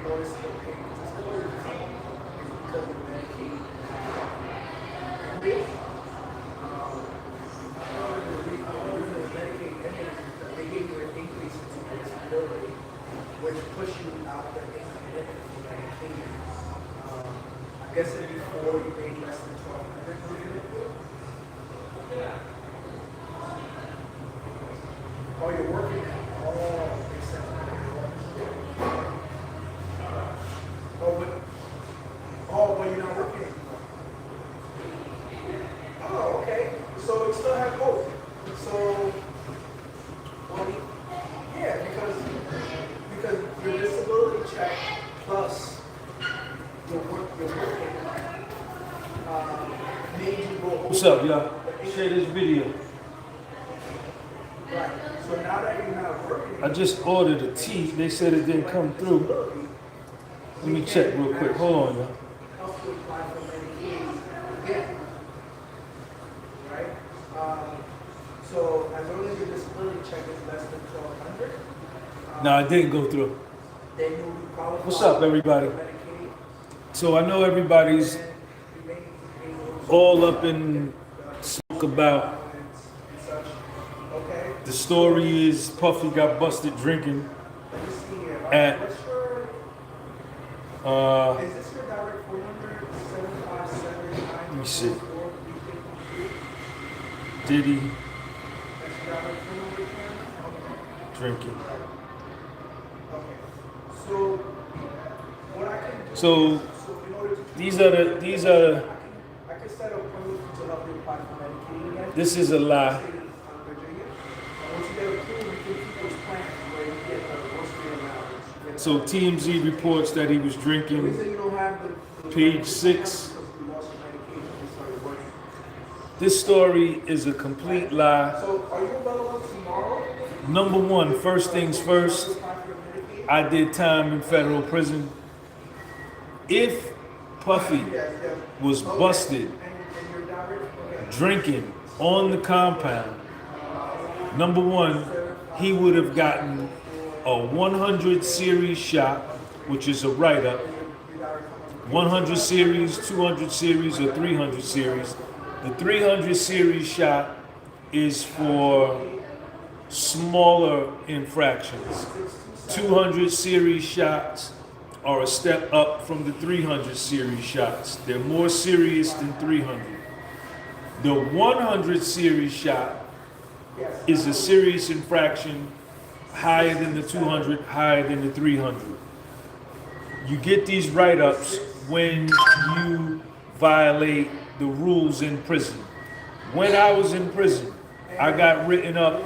notice the pain disability is because of Medicaid. They gave you an increase in disability, which pushed you out the income for Medicaid. I guess before you made less than 1,200. Oh, you're working now. Oh, makes sense. But you're not working anymore. Oh, okay. So you still have both. So, well, yeah, because your disability check plus your working made you go over. What's up, y'all? Share this video. Right. So now that you're not working, I just ordered a tea. They said it didn't come through. Let me check real quick. Hold on, y'all. help to apply for Medicaid again. Right? So as long as your disability check is less than 1,200, No, it didn't go through. then you'll be qualified. What's up, everybody? for Medicaid. So I know everybody's And you may need to pay those all up in smoke about allowance and such. Okay? the story is Puffy got busted drinking Let me see here. at What's your, uh is this your direct phone number? 757 let me see. 944 Diddy That's your direct phone number, Karen? drinking. Okay. So what I can do So in order to these are the I can set up appointments to help you apply for Medicaid again. this is a lie. State of Virginia. And once you get approved, you can keep those plans where you get the grocery allowance. You get So TMZ reports that he was the drinking. reason you don't have the Page 6. because you lost your medication and started working. This story is a complete lie. So are you available tomorrow? Number one, first things first, Apply for your Medicaid? I did time in federal prison. If Puffy Yes, yes. was busted And your direct, okay. drinking on the compound, number one, he would have gotten a 100 series shot, which is a write-up, 100 series, 200 series, or 300 series. The 300 series shot is for smaller infractions. 200 series shots are a step up from the 300 series shots. They're more serious than 300. The 100 series shot is a serious infraction, higher than the 200, higher than the 300. You get these write-ups when you violate the rules in prison. When I was in prison, I got written up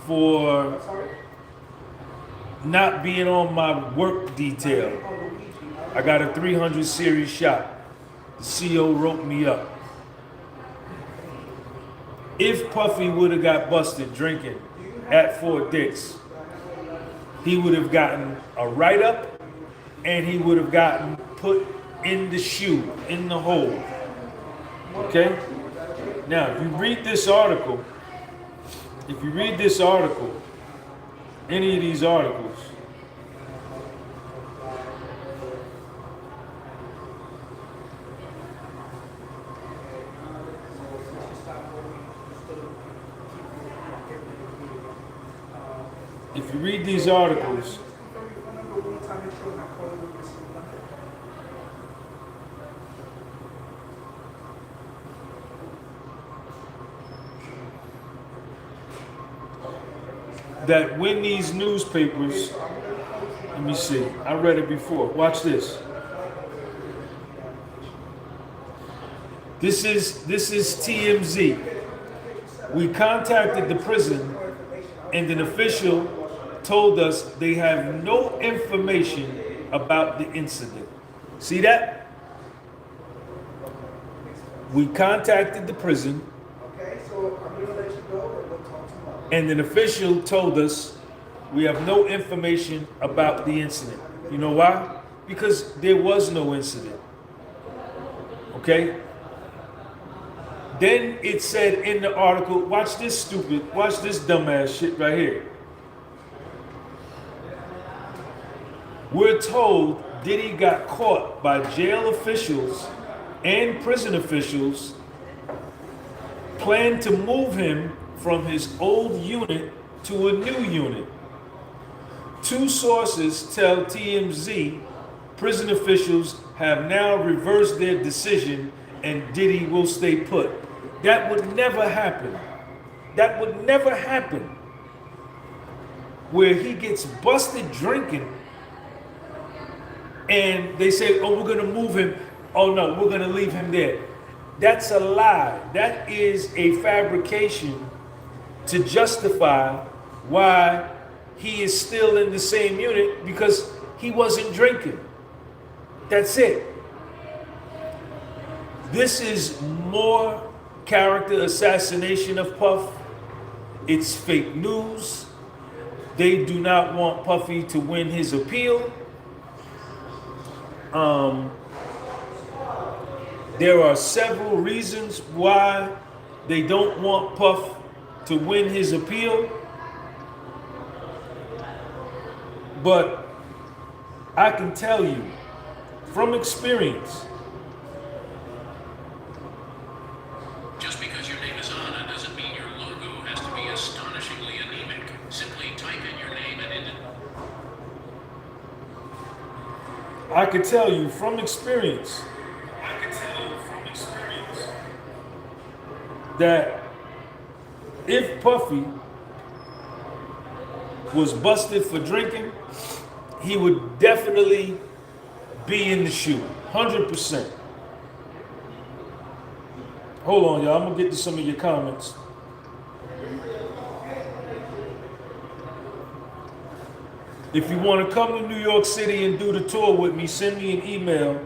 for not being on my work detail. I got a 300 series shot. The CO wrote me up. If Puffy would have got busted drinking at Fort Dix, he would have gotten a write-up and he would have gotten put in the shoe, in the hole. Okay? Now, if you read this article, any of these articles, if you read these articles, that when these newspapers, let me see, I read it before. Watch this. This is TMZ. We contacted the prison and an official told us they have no information about the incident. See that? We contacted the prison Okay, so I'm gonna let you go and we'll talk tomorrow. and an official told us we have no information about the incident. You know why? Because there was no incident. Okay? Then it said in the article, watch this dumbass shit right here. We're told Diddy got caught by jail officials and prison officials, planned to move him from his old unit to a new unit. Two sources tell TMZ prison officials have now reversed their decision and Diddy will stay put. That would never happen. That would never happen. Where he gets busted drinking and they say, oh, we're going to move him. Oh, no, we're going to leave him there. That's a lie. That is a fabrication to justify why he is still in the same unit, because he wasn't drinking. That's it. This is more character assassination of Puff. It's fake news. They do not want Puffy to win his appeal. There are several reasons why they don't want Puff to win his appeal. But I can tell you from experience, just because your name is Anna doesn't mean your logo has to be astonishingly anemic. Simply type in your name and it. I can tell you from experience that if Puffy was busted for drinking, he would definitely be in the shoe, 100%. Hold on, y'all. I'm gonna get to some of your comments. If you want to come to New York City and do the tour with me, send me an email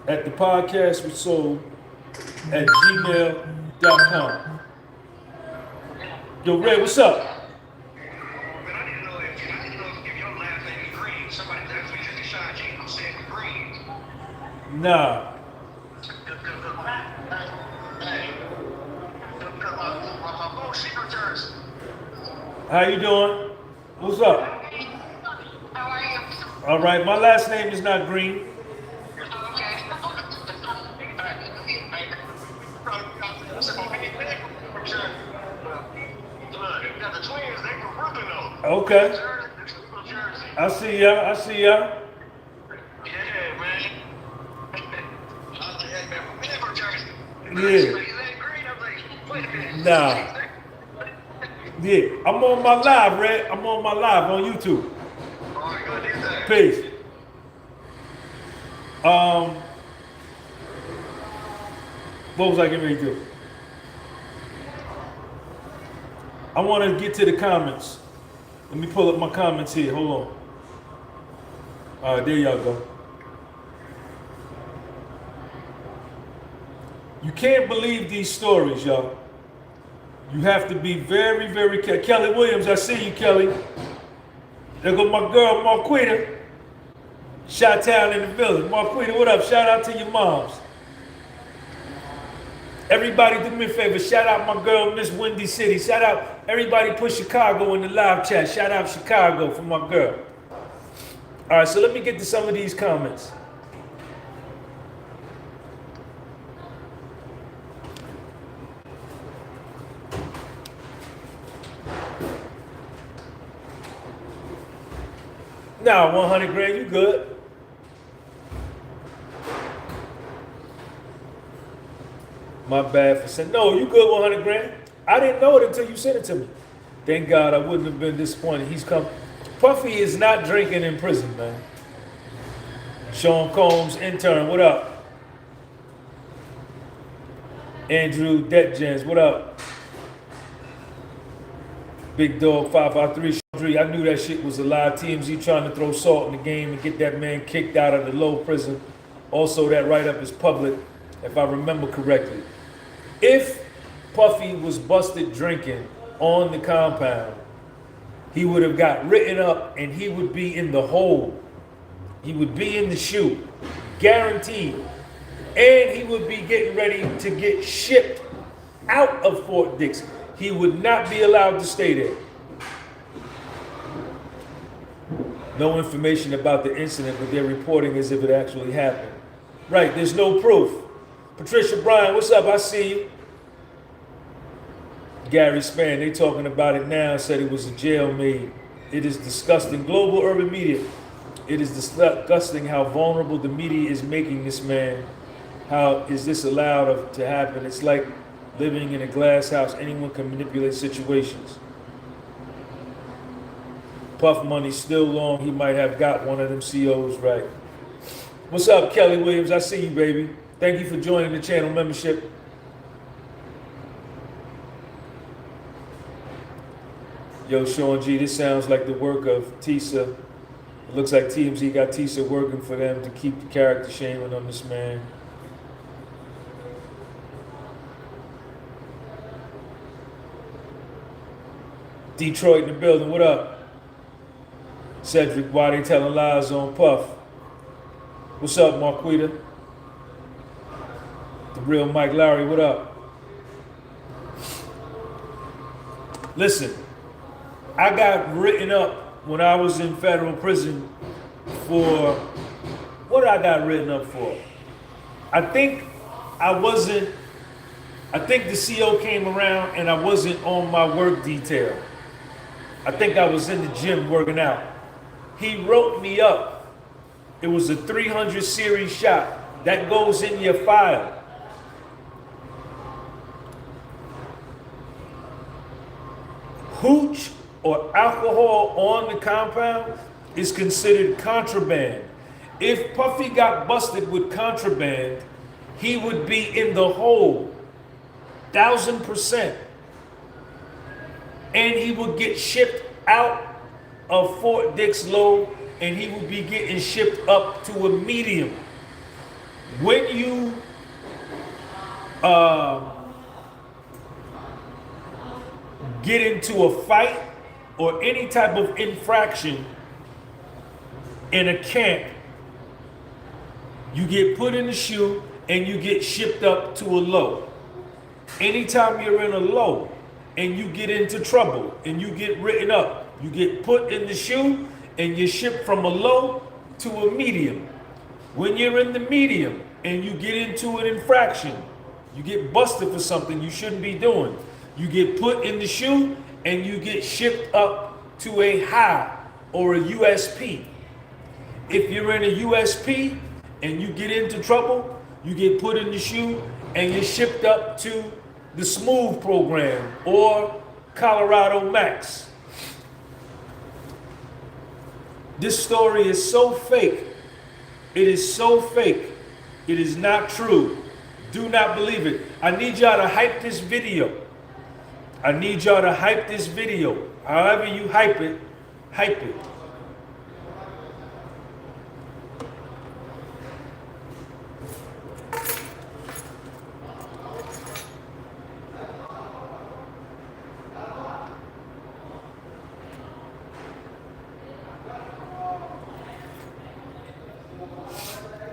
at thepodcastwithsoul@gmail.com. Yo, Red, what's up? Nah. How you doing? What's up? How are you? All right, my last name is not Green. Okay. I see ya. I see ya. Yeah. Nah. Yeah. I'm on my live, Red. I'm on my live on YouTube. Peace. What was I getting ready to do? I want to get to the comments. Let me pull up my comments here. Hold on. All right, there y'all go. You can't believe these stories, y'all. You have to be very, very careful. Kelly Williams, I see you, Kelly. There go my girl, Marquita. Chi-Town in the village. Marquita, what up? Shout out to your moms. Everybody do me a favor. Shout out my girl, Miss Windy City. Shout out everybody put Chicago in the live chat. Shout out Chicago for my girl. All right, so let me get to some of these comments. Nah, 100 grand, you good. My bad for saying, no, you good 100 grand. I didn't know it until you sent it to me. Thank God I wouldn't have been disappointed. He's come. Puffy is not drinking in prison, man. Sean Combs, intern, what up? Andrew Detjens, what up? Big Dog 553. I knew that shit was a lie. TMZ trying to throw salt in the game and get that man kicked out of the low prison. Also, that write-up is public, if I remember correctly. If Puffy was busted drinking on the compound, he would have got written up and he would be in the hole. He would be in the shoe, guaranteed. And he would be getting ready to get shipped out of Fort Dix. He would not be allowed to stay there. No information about the incident, but they're reporting as if it actually happened. Right, there's no proof. Patricia Bryan, what's up? I see you. Gary Spann, they talking about it now, said it was a jailmade. It is disgusting. Global urban media. It is disgusting how vulnerable the media is making this man. How is this allowed to happen? It's like living in a glass house. Anyone can manipulate situations. Puff money still long. He might have got one of them COs right. What's up, Kelly Williams? I see you, baby. Thank you for joining the channel membership. Yo, Sean G, this sounds like the work of Tisa. It looks like TMZ got Tisa working for them to keep the character shaming on this man. Detroit in the building, what up? Cedric, why they telling lies on Puff? What's up, Marquita? The real Mike Lowry, what up? Listen, I got written up when I was in federal prison for, what I got written up for? I think the CO came around and I wasn't on my work detail. I think I was in the gym working out. He wrote me up. It was a 300 series shot. That goes in your file. Hooch or alcohol on the compound is considered contraband. If Puffy got busted with contraband, he would be in the hole, 1,000%. And he would get shipped out of Fort Dix Low, and he would be getting shipped up to a medium. When you get into a fight or any type of infraction in a camp, you get put in the shoe and you get shipped up to a low. Anytime you're in a low and you get into trouble and you get written up, you get put in the shoe and you're shipped from a low to a medium. When you're in the medium and you get into an infraction, you get busted for something you shouldn't be doing, you get put in the shoe and you get shipped up to a high or a USP. If you're in a USP and you get into trouble, you get put in the shoe and you're shipped up to the Smooth program or Colorado Max. This story is so fake. It is so fake. It is not true. Do not believe it. I need y'all to hype this video. I need y'all to hype this video. However you hype it, hype it.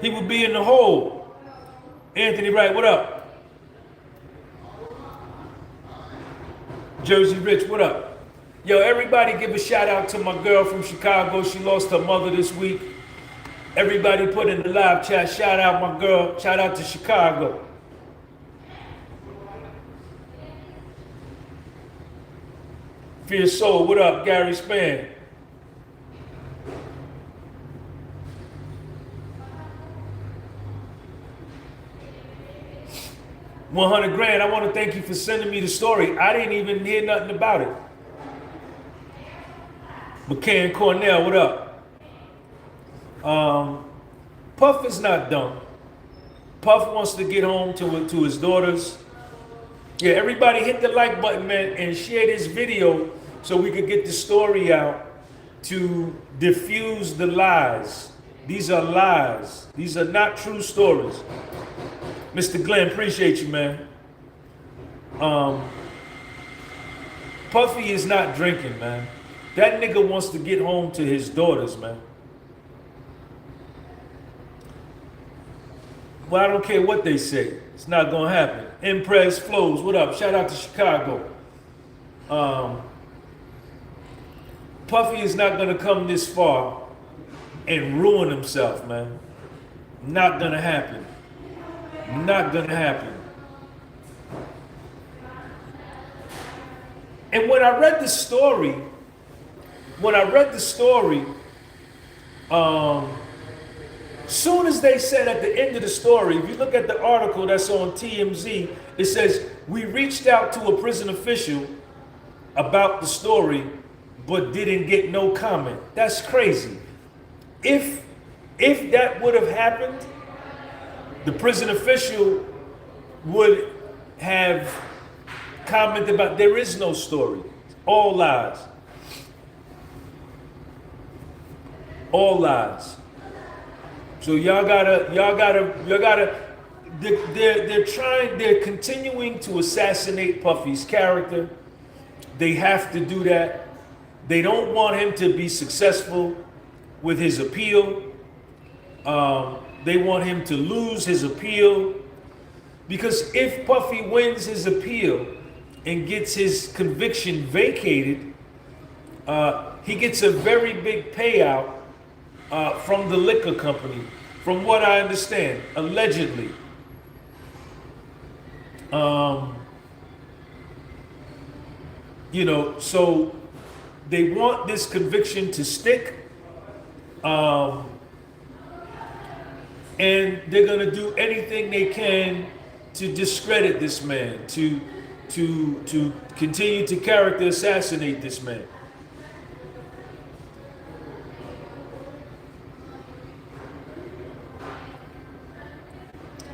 He would be in the hole. Anthony Wright, what up? Jersey Rich, what up? Yo, everybody give a shout out to my girl from Chicago. She lost her mother this week. Everybody put in the live chat, shout out my girl. Shout out to Chicago. Fierce Soul, what up? Gary Spann. $100,000. I want to thank you for sending me the story. I didn't even hear nothing about it. McCann Cornell, what up? Puff is not dumb. Puff wants to get home to his daughters. Yeah, everybody hit the like button, man, and share this video so we could get the story out to diffuse the lies. These are lies. These are not true stories. Mr. Glenn, appreciate you, man. Puffy is not drinking, man. That nigga wants to get home to his daughters, man. Well, I don't care what they say. It's not gonna happen. Impress Flows, what up? Shout out to Chicago. Puffy is not gonna come this far and ruin himself, man. Not gonna happen. Not gonna happen. And when I read the story, soon as they said at the end of the story, if you look at the article that's on TMZ, it says, we reached out to a prison official about the story, but didn't get no comment. That's crazy. If that would have happened, the prison official would have commented about, there is no story. All lies. All lies. So they're continuing to assassinate Puffy's character. They have to do that. They don't want him to be successful with his appeal. They want him to lose his appeal. Because if Puffy wins his appeal and gets his conviction vacated, he gets a very big payout from the liquor company, from what I understand, allegedly. So they want this conviction to stick, and they're gonna do anything they can to discredit this man, to continue to character assassinate this man.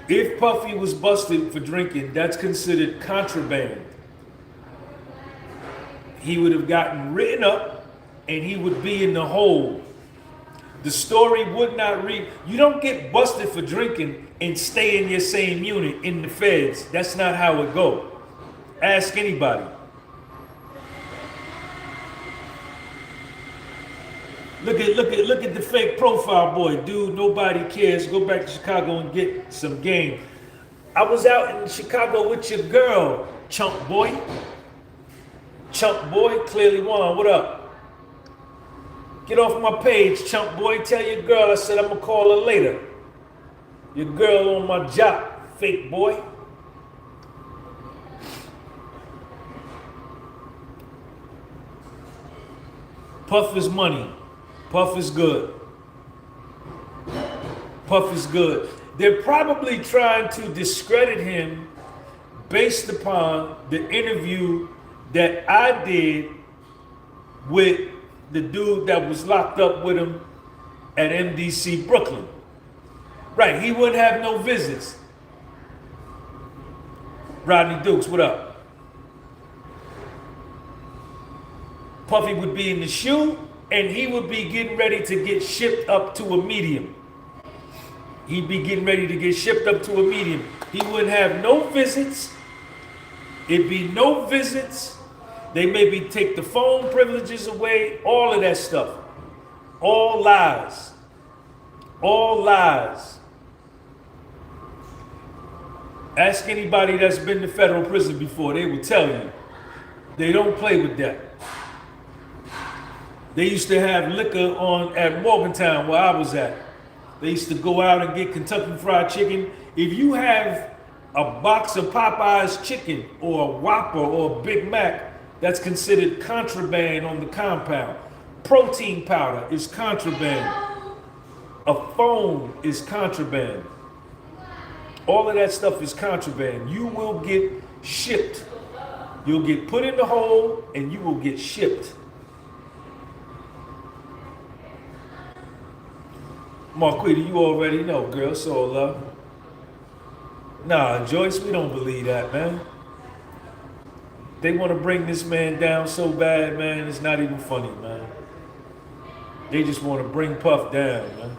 If Puffy was busted for drinking, that's considered contraband. He would have gotten written up and he would be in the hole. The story would not read. You don't get busted for drinking and stay in your same unit in the feds. That's not how it goes. Ask anybody. Look at the fake profile boy. Dude, nobody cares. Go back to Chicago and get some game. I was out in Chicago with your girl, chump boy. Chump boy, clearly won. What up? Get off my page, chump boy. Tell your girl I said I'm gonna call her later. Your girl on my job, fake boy. Puff is money. Puff is good. Puff is good. They're probably trying to discredit him based upon the interview that I did with the dude that was locked up with him at MDC Brooklyn. Right, he wouldn't have no visits. Rodney Dukes, what up? Puffy would be in the shoe and he would be getting ready to get shipped up to a medium. He'd be getting ready to get shipped up to a medium. He wouldn't have no visits. It'd be no visits. They maybe take the phone privileges away, all of that stuff. All lies. All lies. Ask anybody that's been to federal prison before, they will tell you. They don't play with that. They used to have liquor on at Morgantown where I was at. They used to go out and get Kentucky Fried Chicken. If you have a box of Popeye's chicken or a Whopper or a Big Mac, that's considered contraband on the compound. Protein powder is contraband. A phone is contraband. All of that stuff is contraband. You will get shipped. You'll get put in the hole and you will get shipped. Marquita, you already know, girl, so love. Nah, Joyce, we don't believe that, man. They want to bring this man down so bad, man, it's not even funny, man. They just want to bring Puff down, man.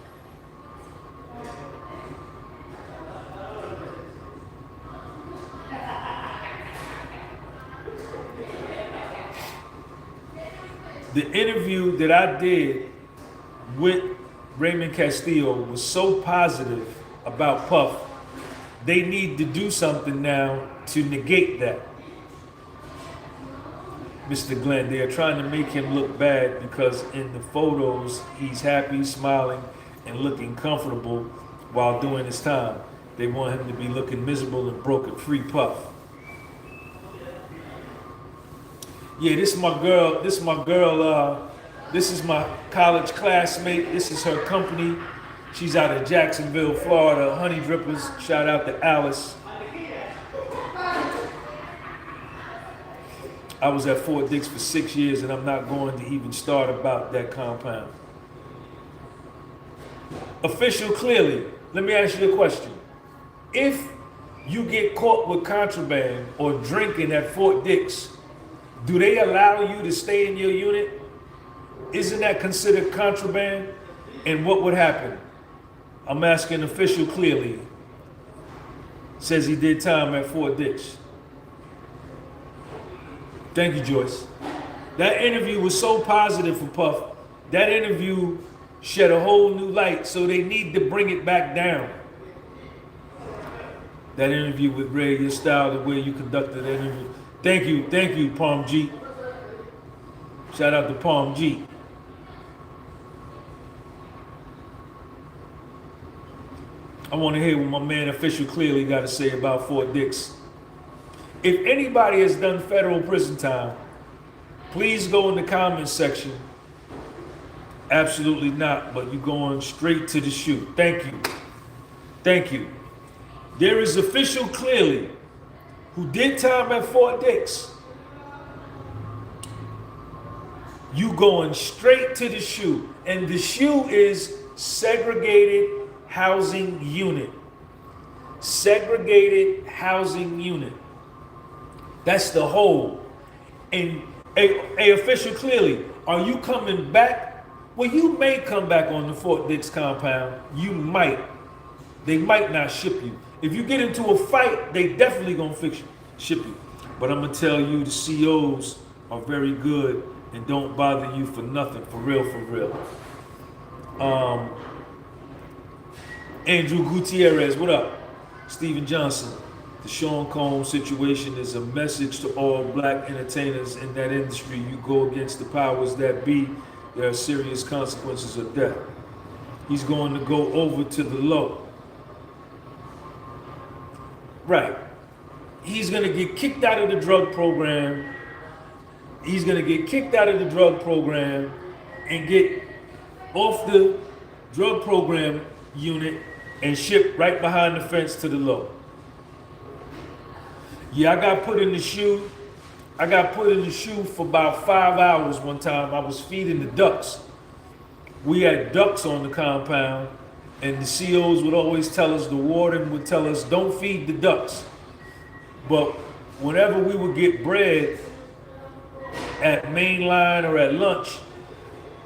The interview that I did with Raymond Castillo was so positive about Puff. They need to do something now to negate that. Mr. Glenn. They are trying to make him look bad because in the photos he's happy, smiling, and looking comfortable while doing his time. They want him to be looking miserable and broken. Free Puff. Yeah, this is my girl. This is my girl. This is my college classmate. This is her company. She's out of Jacksonville, Florida. Honey Drippers. Shout out to Alice. I was at Fort Dix for 6 years, and I'm not going to even start about that compound. Official Clearly, let me ask you a question. If you get caught with contraband or drinking at Fort Dix, do they allow you to stay in your unit? Isn't that considered contraband? And what would happen? I'm asking Official Clearly. Says he did time at Fort Dix. Thank you, Joyce. That interview was so positive for Puff. That interview shed a whole new light, so they need to bring it back down. That interview with Ray, your style, the way you conducted that interview. Thank you, Palm G. Shout out to Palm G. I want to hear what my man Official Clearly got to say about Fort Dix. If anybody has done federal prison time, please go in the comments section. Absolutely not, but you're going straight to the shoot. Thank you. Thank you. There is Official Clearly who did time at Fort Dix. You going straight to the shoe. And the shoe is segregated housing unit. Segregated housing unit. That's the whole. And a Official Clearly, are you coming back? Well, you may come back on the Fort Dix compound. You might. They might not ship you. If you get into a fight, they definitely gonna ship you. But I'm gonna tell you, the COs are very good and don't bother you for nothing, for real, for real. Andrew Gutierrez, what up? Stephen Johnson. The Sean Combs situation is a message to all black entertainers in that industry. You go against the powers that be, there are serious consequences of death. He's going to go over to the low. Right. He's going to get kicked out of the drug program. He's going to get kicked out of the drug program and get off the drug program unit and shipped right behind the fence to the low. Yeah, I got put in the shoe. I got put in the shoe for about 5 hours one time. I was feeding the ducks. We had ducks on the compound, and the COs would always tell us, the warden would tell us, don't feed the ducks. But whenever we would get bread at mainline or at lunch,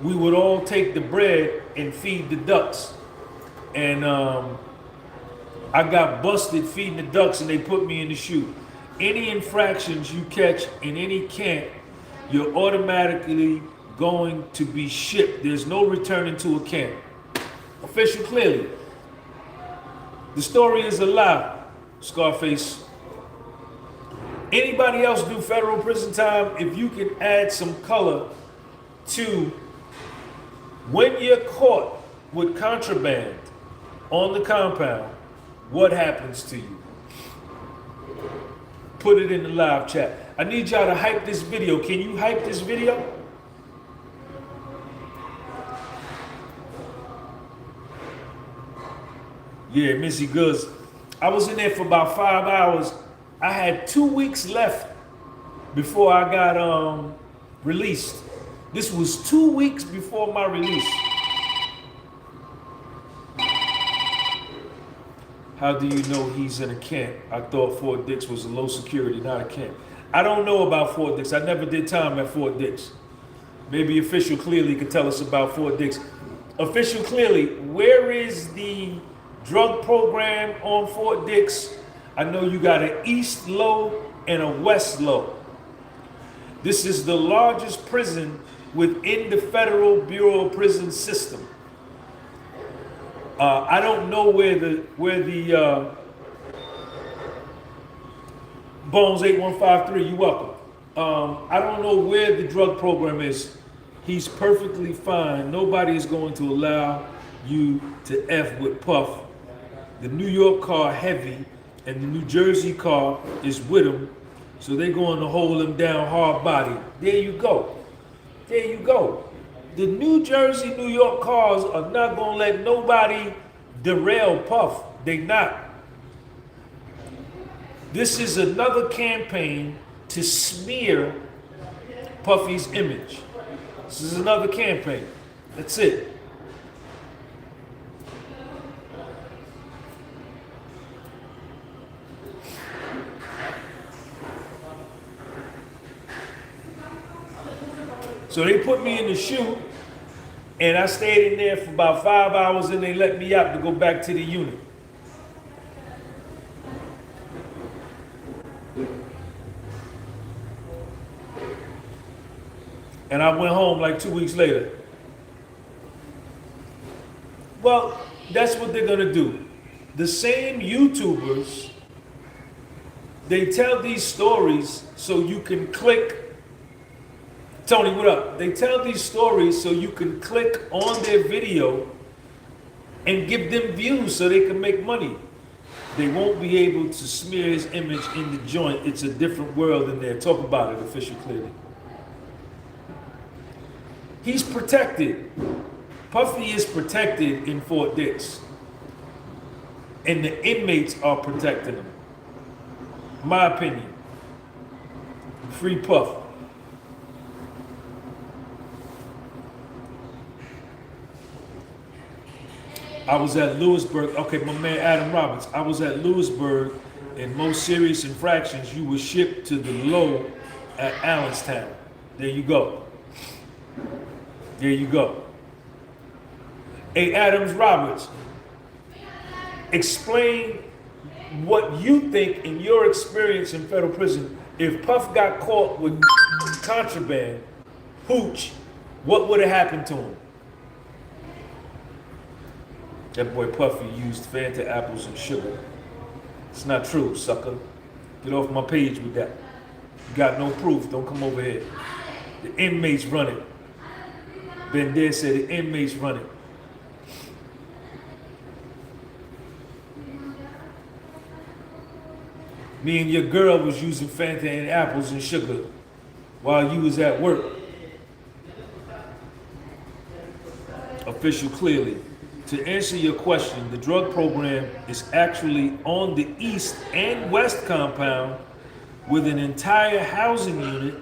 we would all take the bread and feed the ducks. And I got busted feeding the ducks, and they put me in the shoe. Any infractions you catch in any camp, you're automatically going to be shipped. There's no returning to a camp. Official Clearly. The story is a lie, Scarface. Anybody else do federal prison time? If you can add some color to when you're caught with contraband on the compound, what happens to you? Put it in the live chat. I need y'all to hype this video. Can you hype this video? Yeah, Missy Goods. I was in there for about 5 hours. I had 2 weeks left before I got released. This was 2 weeks before my release. How do you know he's in a camp? I thought Fort Dix was a low security, not a camp. I don't know about Fort Dix. I never did time at Fort Dix. Maybe Official Clearly could tell us about Fort Dix. Official Clearly, where is the drug program on Fort Dix? I know you got an East Low and a West Low. This is the largest prison within the Federal Bureau of Prison system. I don't know where the Bones 8153, you welcome. I don't know where the drug program is. He's perfectly fine. Nobody is going to allow you to F with Puff. The New York car heavy and the New Jersey car is with him. So they're going to hold him down hard body. There you go. There you go. The New Jersey, New York cars are not going to let nobody derail Puff. They not. This is another campaign to smear Puffy's image. This is another campaign. That's it. So they put me in the shoe, and I stayed in there for about 5 hours, and they let me out to go back to the unit. And I went home like 2 weeks later. Well, that's what they're gonna do. The same YouTubers, they tell these stories so you can click. Tony, what up? They tell these stories so you can click on their video and give them views so they can make money. They won't be able to smear his image in the joint. It's a different world in there. Talk about it, Official Clearly. He's protected. Puffy is protected in Fort Dix. And the inmates are protecting him. My opinion. Free Puff. I was at Lewisburg. Okay, my man Adam Roberts. I was at Lewisburg. In most serious infractions, you were shipped to the low at Allenstown. There you go. There you go. Hey, Adams Roberts, explain what you think in your experience in federal prison. If Puff got caught with contraband, hooch, what would have happened to him? That boy Puffy used Fanta apples and sugar. It's not true, sucker. Get off my page with that. You got no proof, don't come over here. The inmates run it. Ben Dare said the inmates run it. Me and your girl was using Fanta and apples and sugar while you was at work. Official Clearly. To answer your question, the drug program is actually on the east and west compound with an entire housing unit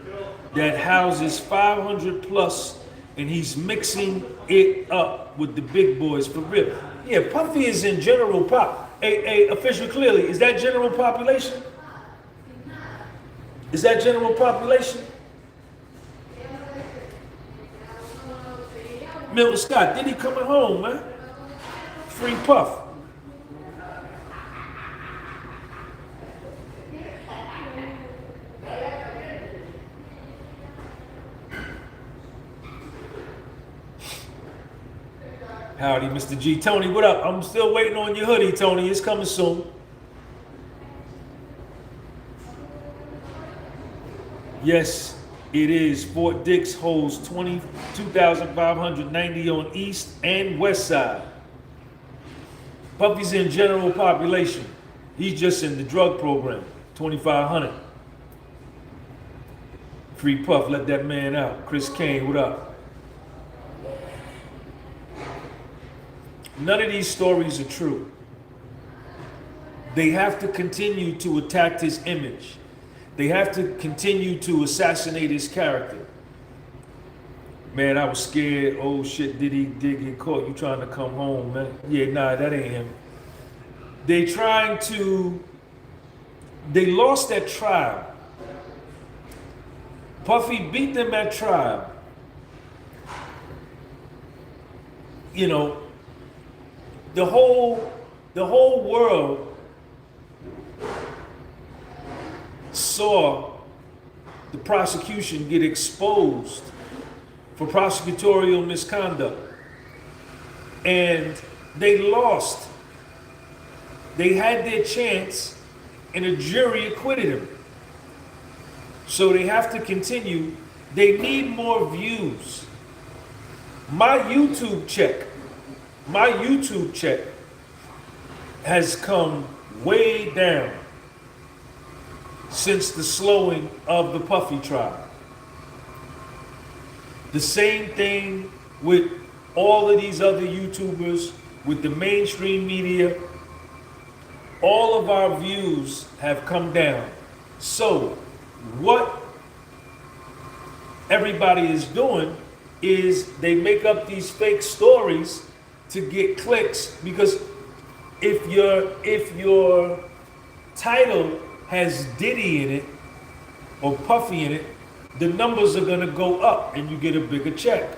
that houses 500 plus, and he's mixing it up with the big boys for real. Yeah, Puffy is in general pop. Hey, Official Clearly, is that general population? Is that general population? Milton Scott, Diddy coming home, man. Free Puff. Howdy, Mr. G. Tony, what up? I'm still waiting on your hoodie, Tony. It's coming soon. Yes, it is. Fort Dix holds 22,590 on east and west side. Puffy's in general population. He's just in the drug program, 2,500. Free Puff, let that man out. Chris Kane, what up? None of these stories are true. They have to continue to attack his image. They have to continue to assassinate his character. Man, I was scared. Oh shit, did he get caught? You trying to come home, man? Yeah, nah, that ain't him. They lost that trial. Puffy beat them at trial. You know, the whole world saw the prosecution get exposed for prosecutorial misconduct. And they lost. They had their chance and a jury acquitted him. So they have to continue. They need more views. My YouTube check has come way down since the slowing of the Puffy trial. The same thing with all of these other YouTubers, with the mainstream media. All of our views have come down. So what everybody is doing is they make up these fake stories to get clicks, because if your title has Diddy in it or Puffy in it, the numbers are gonna go up and you get a bigger check.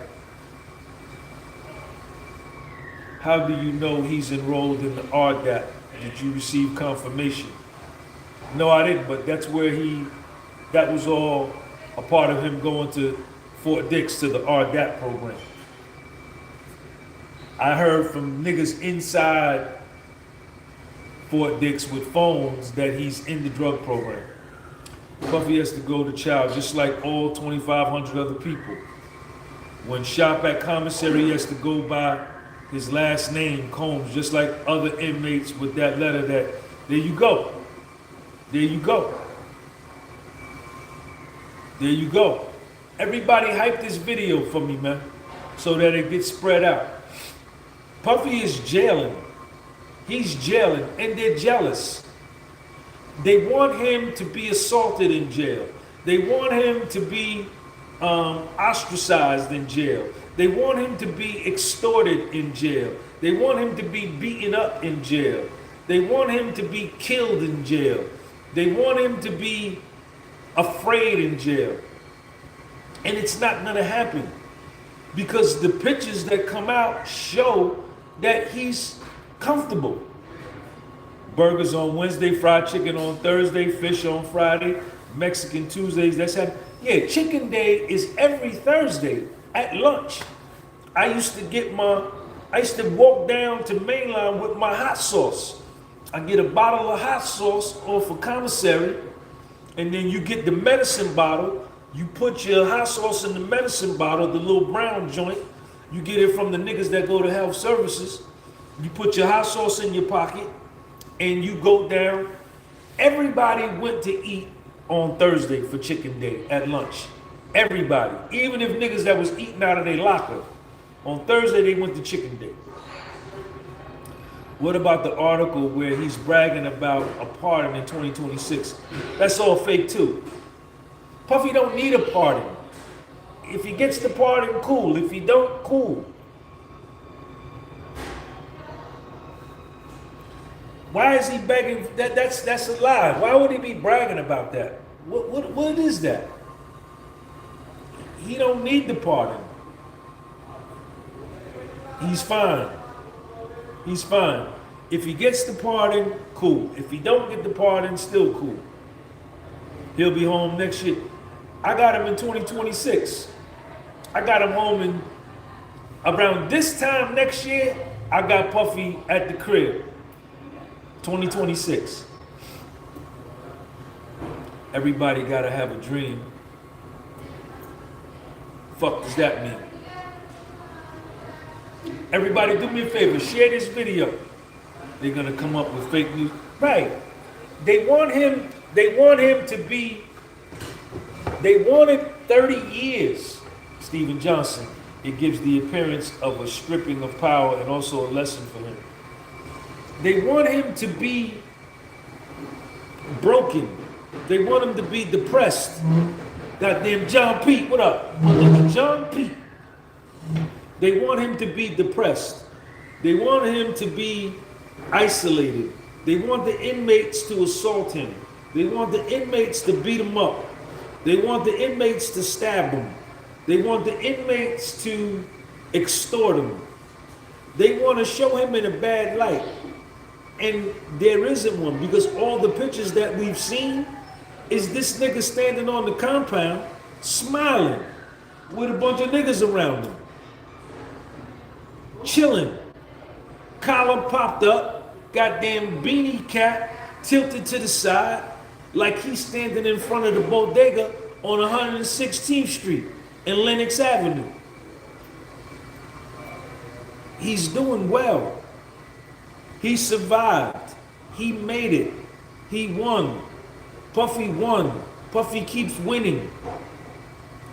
How do you know he's enrolled in the RDAP? Did you receive confirmation? No, I didn't, but that's where that was all a part of him going to Fort Dix to the RDAP program. I heard from niggas inside Fort Dix with phones that he's in the drug program. Puffy has to go to trial just like all 2,500 other people. When shop at commissary, he has to go by his last name, Combs, just like other inmates with that letter that, there you go. There you go. There you go. Everybody hype this video for me, man, so that it gets spread out. Puffy is jailing. He's jailing, and they're jealous. They want him to be assaulted in jail. They want him to be ostracized in jail. They want him to be extorted in jail. They want him to be beaten up in jail. They want him to be killed in jail. They want him to be afraid in jail. And it's not gonna happen, because the pictures that come out show that he's comfortable. Burgers on Wednesday, fried chicken on Thursday, fish on Friday, Mexican Tuesdays. That's how. Yeah, chicken day is every Thursday at lunch. I used to walk down to Mainline with my hot sauce. I get a bottle of hot sauce off a commissary, and then you get the medicine bottle. You put your hot sauce in the medicine bottle, the little brown joint. You get it from the niggas that go to health services. You put your hot sauce in your pocket, and you go down. Everybody went to eat on Thursday for chicken day at lunch. Everybody. Even if niggas that was eating out of their locker. On Thursday, they went to chicken day. What about the article where he's bragging about a pardon in 2026? That's all fake too. Puffy don't need a pardon. If he gets the pardon, cool. If he don't, cool. Why is he begging? That's a lie. Why would he be bragging about that? What is that? He don't need the pardon. He's fine. He's fine. If he gets the pardon, cool. If he don't get the pardon, still cool. He'll be home next year. I got him in 2026. I got him home in around this time next year. I got Puffy at the crib. 2026. Everybody gotta have a dream. Fuck does that mean? Everybody do me a favor, share this video. They're gonna come up with fake news. Right. They want him to be, they wanted 30 years, Stephen Johnson. It gives the appearance of a stripping of power and also a lesson for him. They want him to be broken. They want him to be depressed. Goddamn John Pete, what up? John Pete. They want him to be depressed. They want him to be isolated. They want the inmates to assault him. They want the inmates to beat him up. They want the inmates to stab him. They want the inmates to extort him. They want to show him in a bad light. And there isn't one, because all the pictures that we've seen is this nigga standing on the compound smiling with a bunch of niggas around him. Chilling. Collar popped up, goddamn beanie cap tilted to the side. like he's standing in front of the bodega on 116th Street and Lenox Avenue. He's doing well. He survived. He made it. He won. Puffy won. Puffy keeps winning.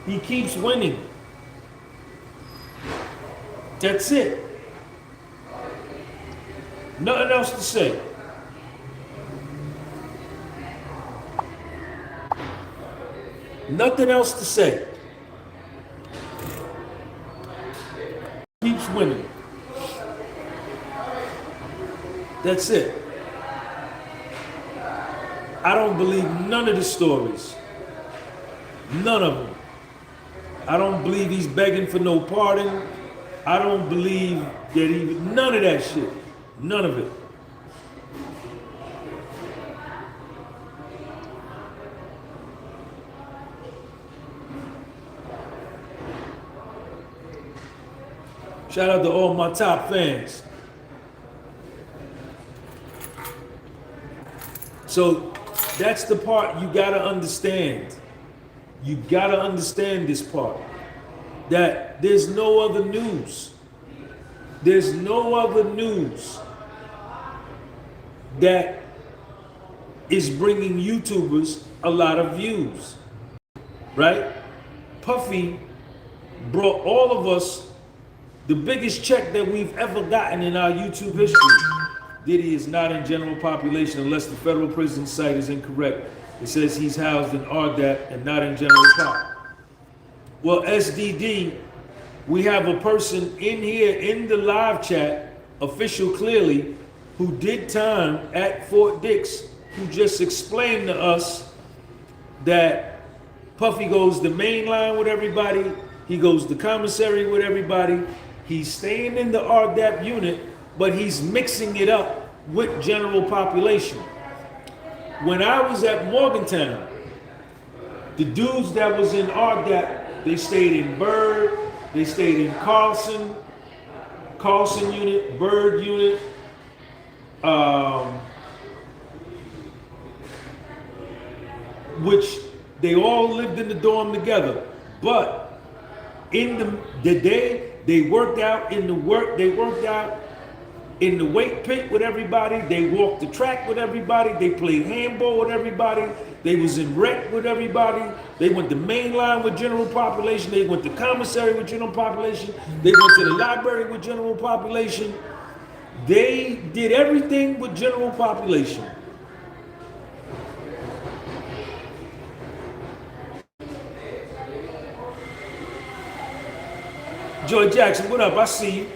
He keeps winning. That's it. Nothing else to say. Nothing else to say. Keeps winning. That's it. I don't believe none of the stories. None of them. I don't believe he's begging for no pardon. I don't believe that none of that shit. None of it. Shout out to all my top fans. So that's the part you gotta understand. You gotta understand this part. That there's no other news. There's no other news that is bringing YouTubers a lot of views. Right? Puffy brought all of us the biggest check that we've ever gotten in our YouTube history. Diddy is not in general population unless the federal prison site is incorrect. It says he's housed in RDAP and not in general pop. Well, SDD, we have a person in here in the live chat, official clearly, who did time at Fort Dix, who just explained to us that Puffy goes the main line with everybody, he goes the commissary with everybody, he's staying in the RDAP unit, but he's mixing it up with general population. When I was at Morgantown, the dudes that was in RDAP, they stayed in Bird, they stayed in Carlson unit, Bird unit, which they all lived in the dorm together. But in the day, they worked out in the weight pit with everybody, they walked the track with everybody, they played handball with everybody, they was in rec with everybody, they went the main line with general population, they went to commissary with general population, they went to the library with general population. They did everything with general population. Joy Jackson, what up? I see you.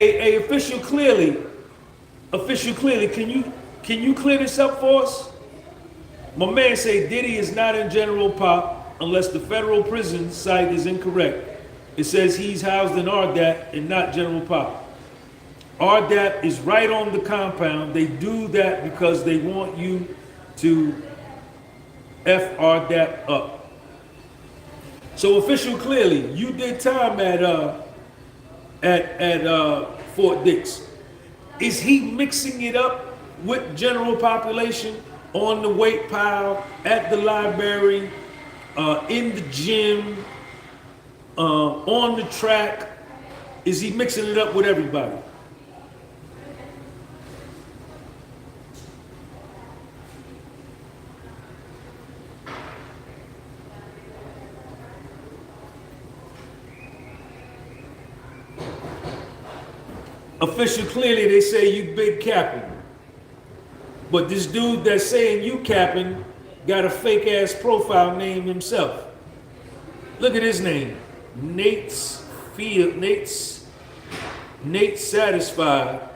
A official clearly, can you clear this up for us? My man say Diddy is not in general pop unless the federal prison site is incorrect. It says he's housed in RDAP and not general pop. RDAP is right on the compound. They do that because they want you to F RDAP up. So official clearly, you did time at Fort Dix. Is he mixing it up with general population on the weight pile, at the library, in the gym, on the track? Is he mixing it up with everybody? Official clearly, they say you big capping. But this dude that's saying you capping got a fake ass profile name himself. Look at his name. Nate Satisfied.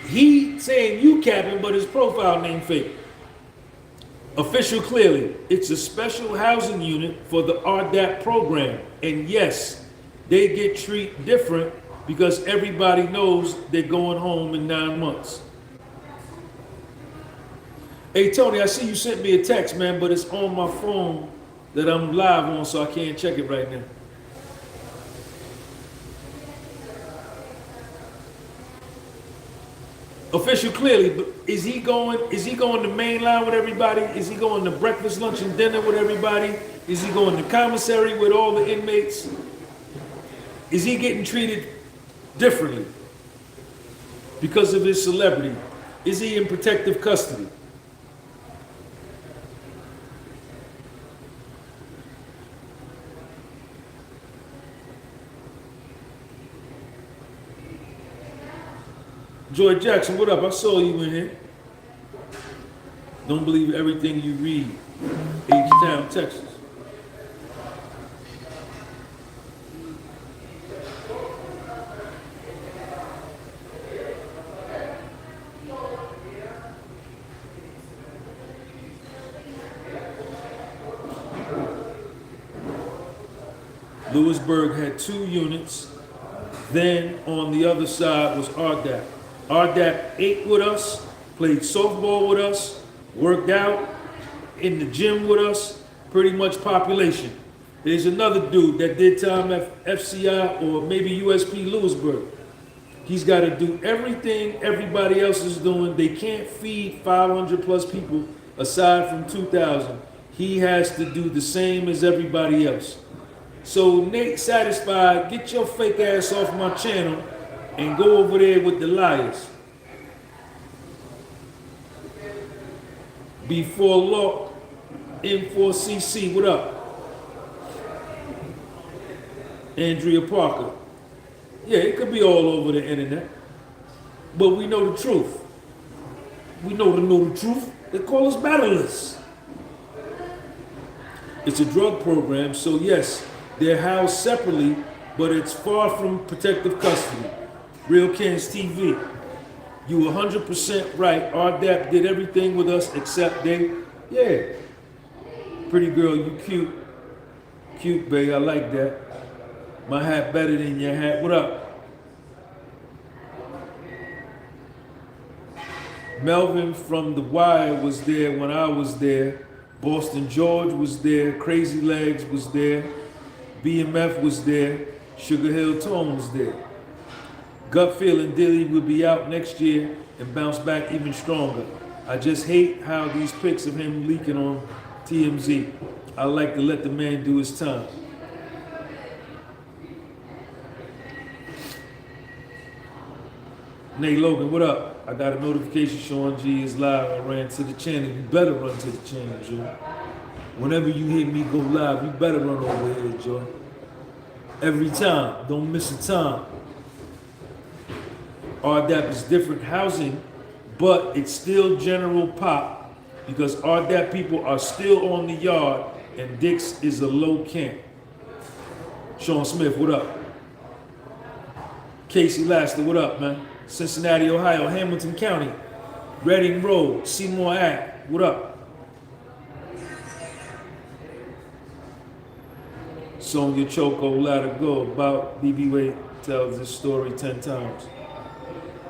He saying you capping, but his profile name fake. Official clearly, it's a special housing unit for the RDAP program. And yes, they get treated different because everybody knows they're going home in 9 months. Hey Tony, I see you sent me a text, man, but it's on my phone that I'm live on, so I can't check it right now. Official clearly, but is he going the main line with everybody? Is he going to breakfast, lunch, and dinner with everybody? Is he going to commissary with all the inmates? Is he getting treated differently because of his celebrity? Is he in protective custody? Joy Jackson, what up? I saw you in here. Don't believe everything you read. H-Town, Texas. Lewisburg had 2 units. Then on the other side was RDAP. RDAP ate with us, played softball with us, worked out in the gym with us, pretty much population. There's another dude that did time at FCI or maybe USP Lewisburg. He's got to do everything everybody else is doing. They can't feed 500 plus people aside from 2,000. He has to do the same as everybody else. So Nate Satisfied, get your fake ass off my channel and go over there with the liars. Before law, M4CC, what up? Andrea Parker. Yeah, it could be all over the internet. But we know the truth. We know the truth. They call us battlers. It's a drug program, so yes, they're housed separately, but it's far from protective custody. Real Kens TV, you 100% right. RDAP did everything with us except they, yeah. Pretty girl, you cute. Cute, babe, I like that. My hat better than your hat. What up? Melvin from The Wire was there when I was there. Boston George was there. Crazy Legs was there. BMF was there. Sugar Hill Tone was there. Gut feeling Diddy will be out next year and bounce back even stronger. I just hate how these pics of him leaking on TMZ. I like to let the man do his time. Nate Logan, what up? I got a notification Sean G is live. I ran to the channel. You better run to the channel, Joe. Whenever you hear me go live, you better run over here, Joe. Every time. Don't miss a time. RDAP is different housing, but it's still general pop because RDAP people are still on the yard and Dix is a low camp. Sean Smith, what up? Casey Laster, what up, man? Cincinnati, Ohio, Hamilton County, Reading Road, Seymour Ave, what up? Sonya Choco, let her go. About BB Wade tells this story 10 times.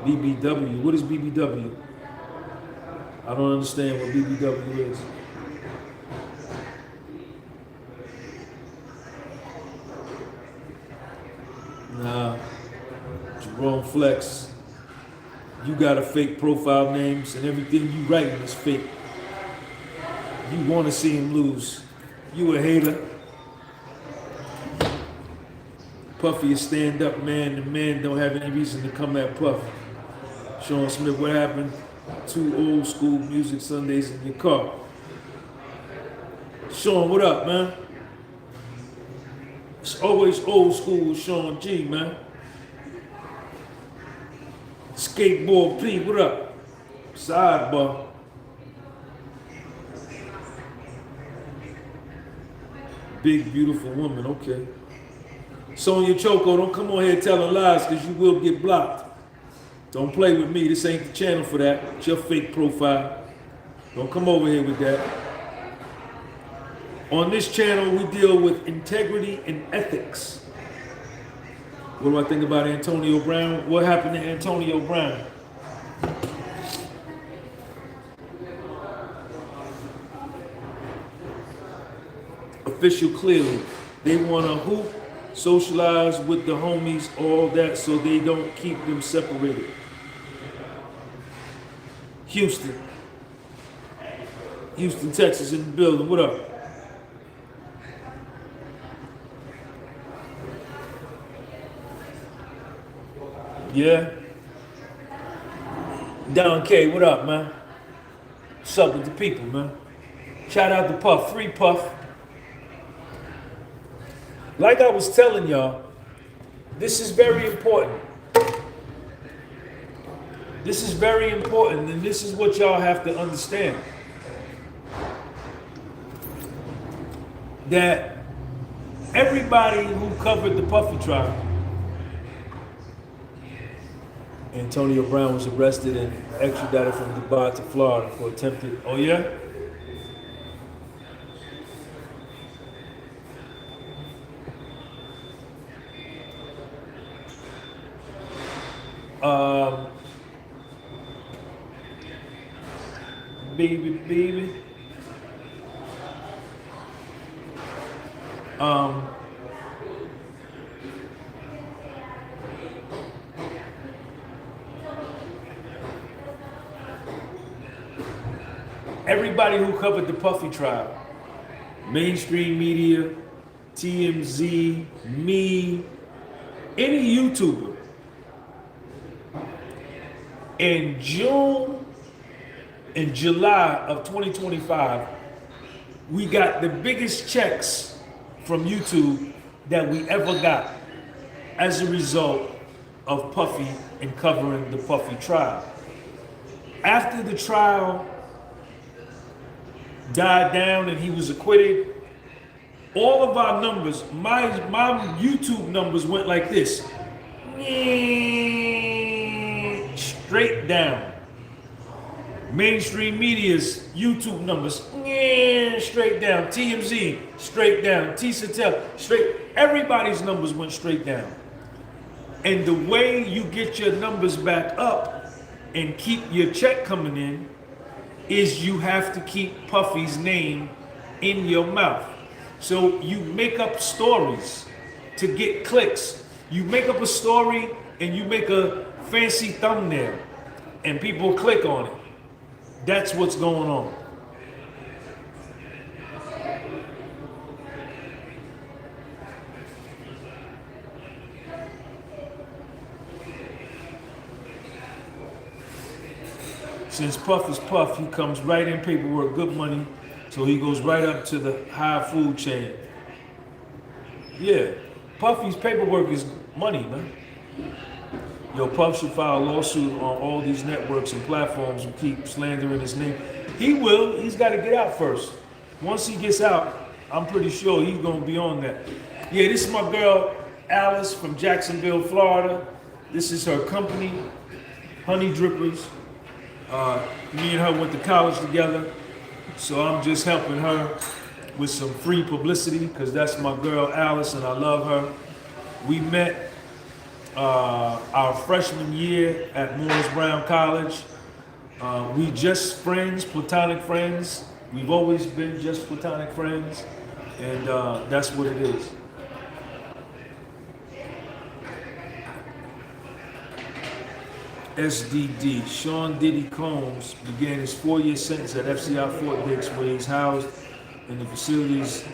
BBW, what is BBW? I don't understand what BBW is. Nah, Jerome Flex, you got a fake profile names and everything you writing is fake. You want to see him lose. You a hater. Puffy is stand-up man. The man don't have any reason to come at Puffy. Sean Smith, what happened to old school music Sundays in your car? Sean, what up, man? It's always old school with Sean G, man. Skateboard P, what up? Sidebar. Big, beautiful woman, okay. Sonya Choco, don't come on here telling lies because you will get blocked. Don't play with me. This ain't the channel for that. It's your fake profile. Don't come over here with that. On this channel, we deal with integrity and ethics. What do I think about Antonio Brown? What happened to Antonio Brown? Official clearly. They want to hoop, socialize with the homies, all that, so they don't keep them separated. Houston. Houston, Texas in the building. What up? Yeah? Don K, what up, man? What's up with the people, man? Shout out to Puff, free Puff. Like I was telling y'all, this is very important. This is very important, and this is what y'all have to understand. That everybody who covered the Puffy trial, Antonio Brown was arrested and extradited from Dubai to Florida for attempted, oh yeah? Baby. Everybody who covered the Puffy trial, mainstream media, TMZ, me, any YouTuber, in June and July of 2025, we got the biggest checks from YouTube that we ever got as a result of Puffy and covering the Puffy trial. After the trial died down and he was acquitted, all of our numbers, my YouTube numbers went like this. Straight down. Mainstream media's YouTube numbers, straight down. TMZ, straight down. T-Satel, straight. Everybody's numbers went straight down. And the way you get your numbers back up and keep your check coming in is you have to keep Puffy's name in your mouth. So you make up stories to get clicks. You make up a story and you make a fancy thumbnail and people click on it. That's what's going on. Since Puff is Puff, he comes right in paperwork, good money, so he goes right up to the high food chain. Yeah, Puffy's paperwork is money, man. Yo, Puff should file a lawsuit on all these networks and platforms who keep slandering his name. He will. He's got to get out first. Once he gets out, I'm pretty sure he's going to be on that. Yeah, this is my girl, Alice from Jacksonville, Florida. This is her company, Honey Drippers. Me and her went to college together, so I'm just helping her with some free publicity because that's my girl, Alice, and I love her. We met our freshman year at Morris Brown College. We just friends, platonic friends. We've always been just platonic friends, and that's what it is. SDD, Sean Diddy Combs began his 4-year sentence at FCI Fort Dix, where he's housed in the facilities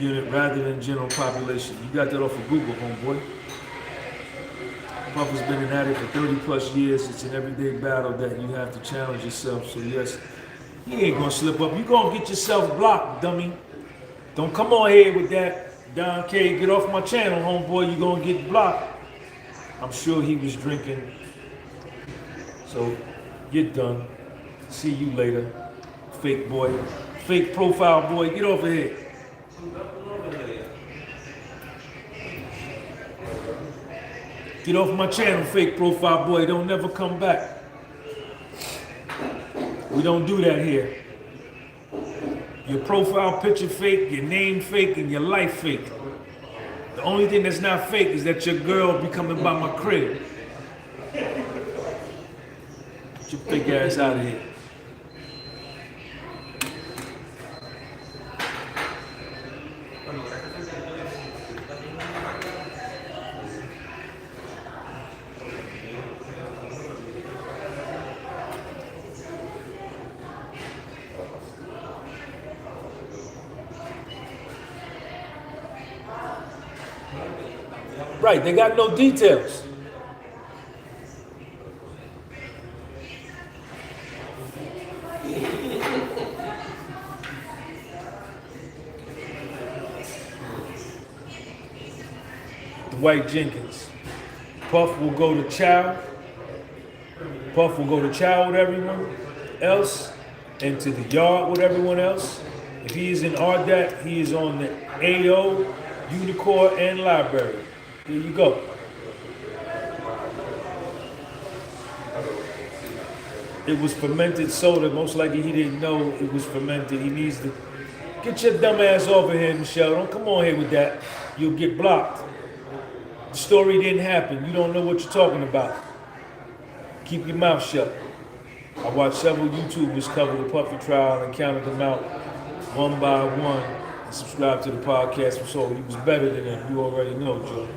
unit rather than general population. You got that off of Google, homeboy. Puff has been an addict for 30 plus years. It's an everyday battle that you have to challenge yourself. So yes, he ain't gonna slip up. You gonna get yourself blocked, dummy. Don't come on here with that. Don K, get off my channel, homeboy. You gonna get blocked. I'm sure he was drinking. So get done. See you later. Fake boy. Fake profile boy. Get over here. Get off my channel, fake profile boy. Don't never come back. We don't do that here. Your profile picture fake, your name fake, and your life fake. The only thing that's not fake is that your girl be coming by my crib. Get your fake ass out of here. Right, they got no details. Dwight Jenkins. Puff will go to chow. Puff will go to chow with everyone else and to the yard with everyone else. If he is in RDAT, he is on the AO, Unicore, and Library. There you go. It was fermented soda. Most likely he didn't know it was fermented. He needs to get your dumb ass over here, Michelle. Don't come on here with that. You'll get blocked. The story didn't happen. You don't know what you're talking about. Keep your mouth shut. I watched several YouTubers cover the Puffy trial and counted them out one by one and subscribed to the podcast. So he was better than them. You already know, Joe.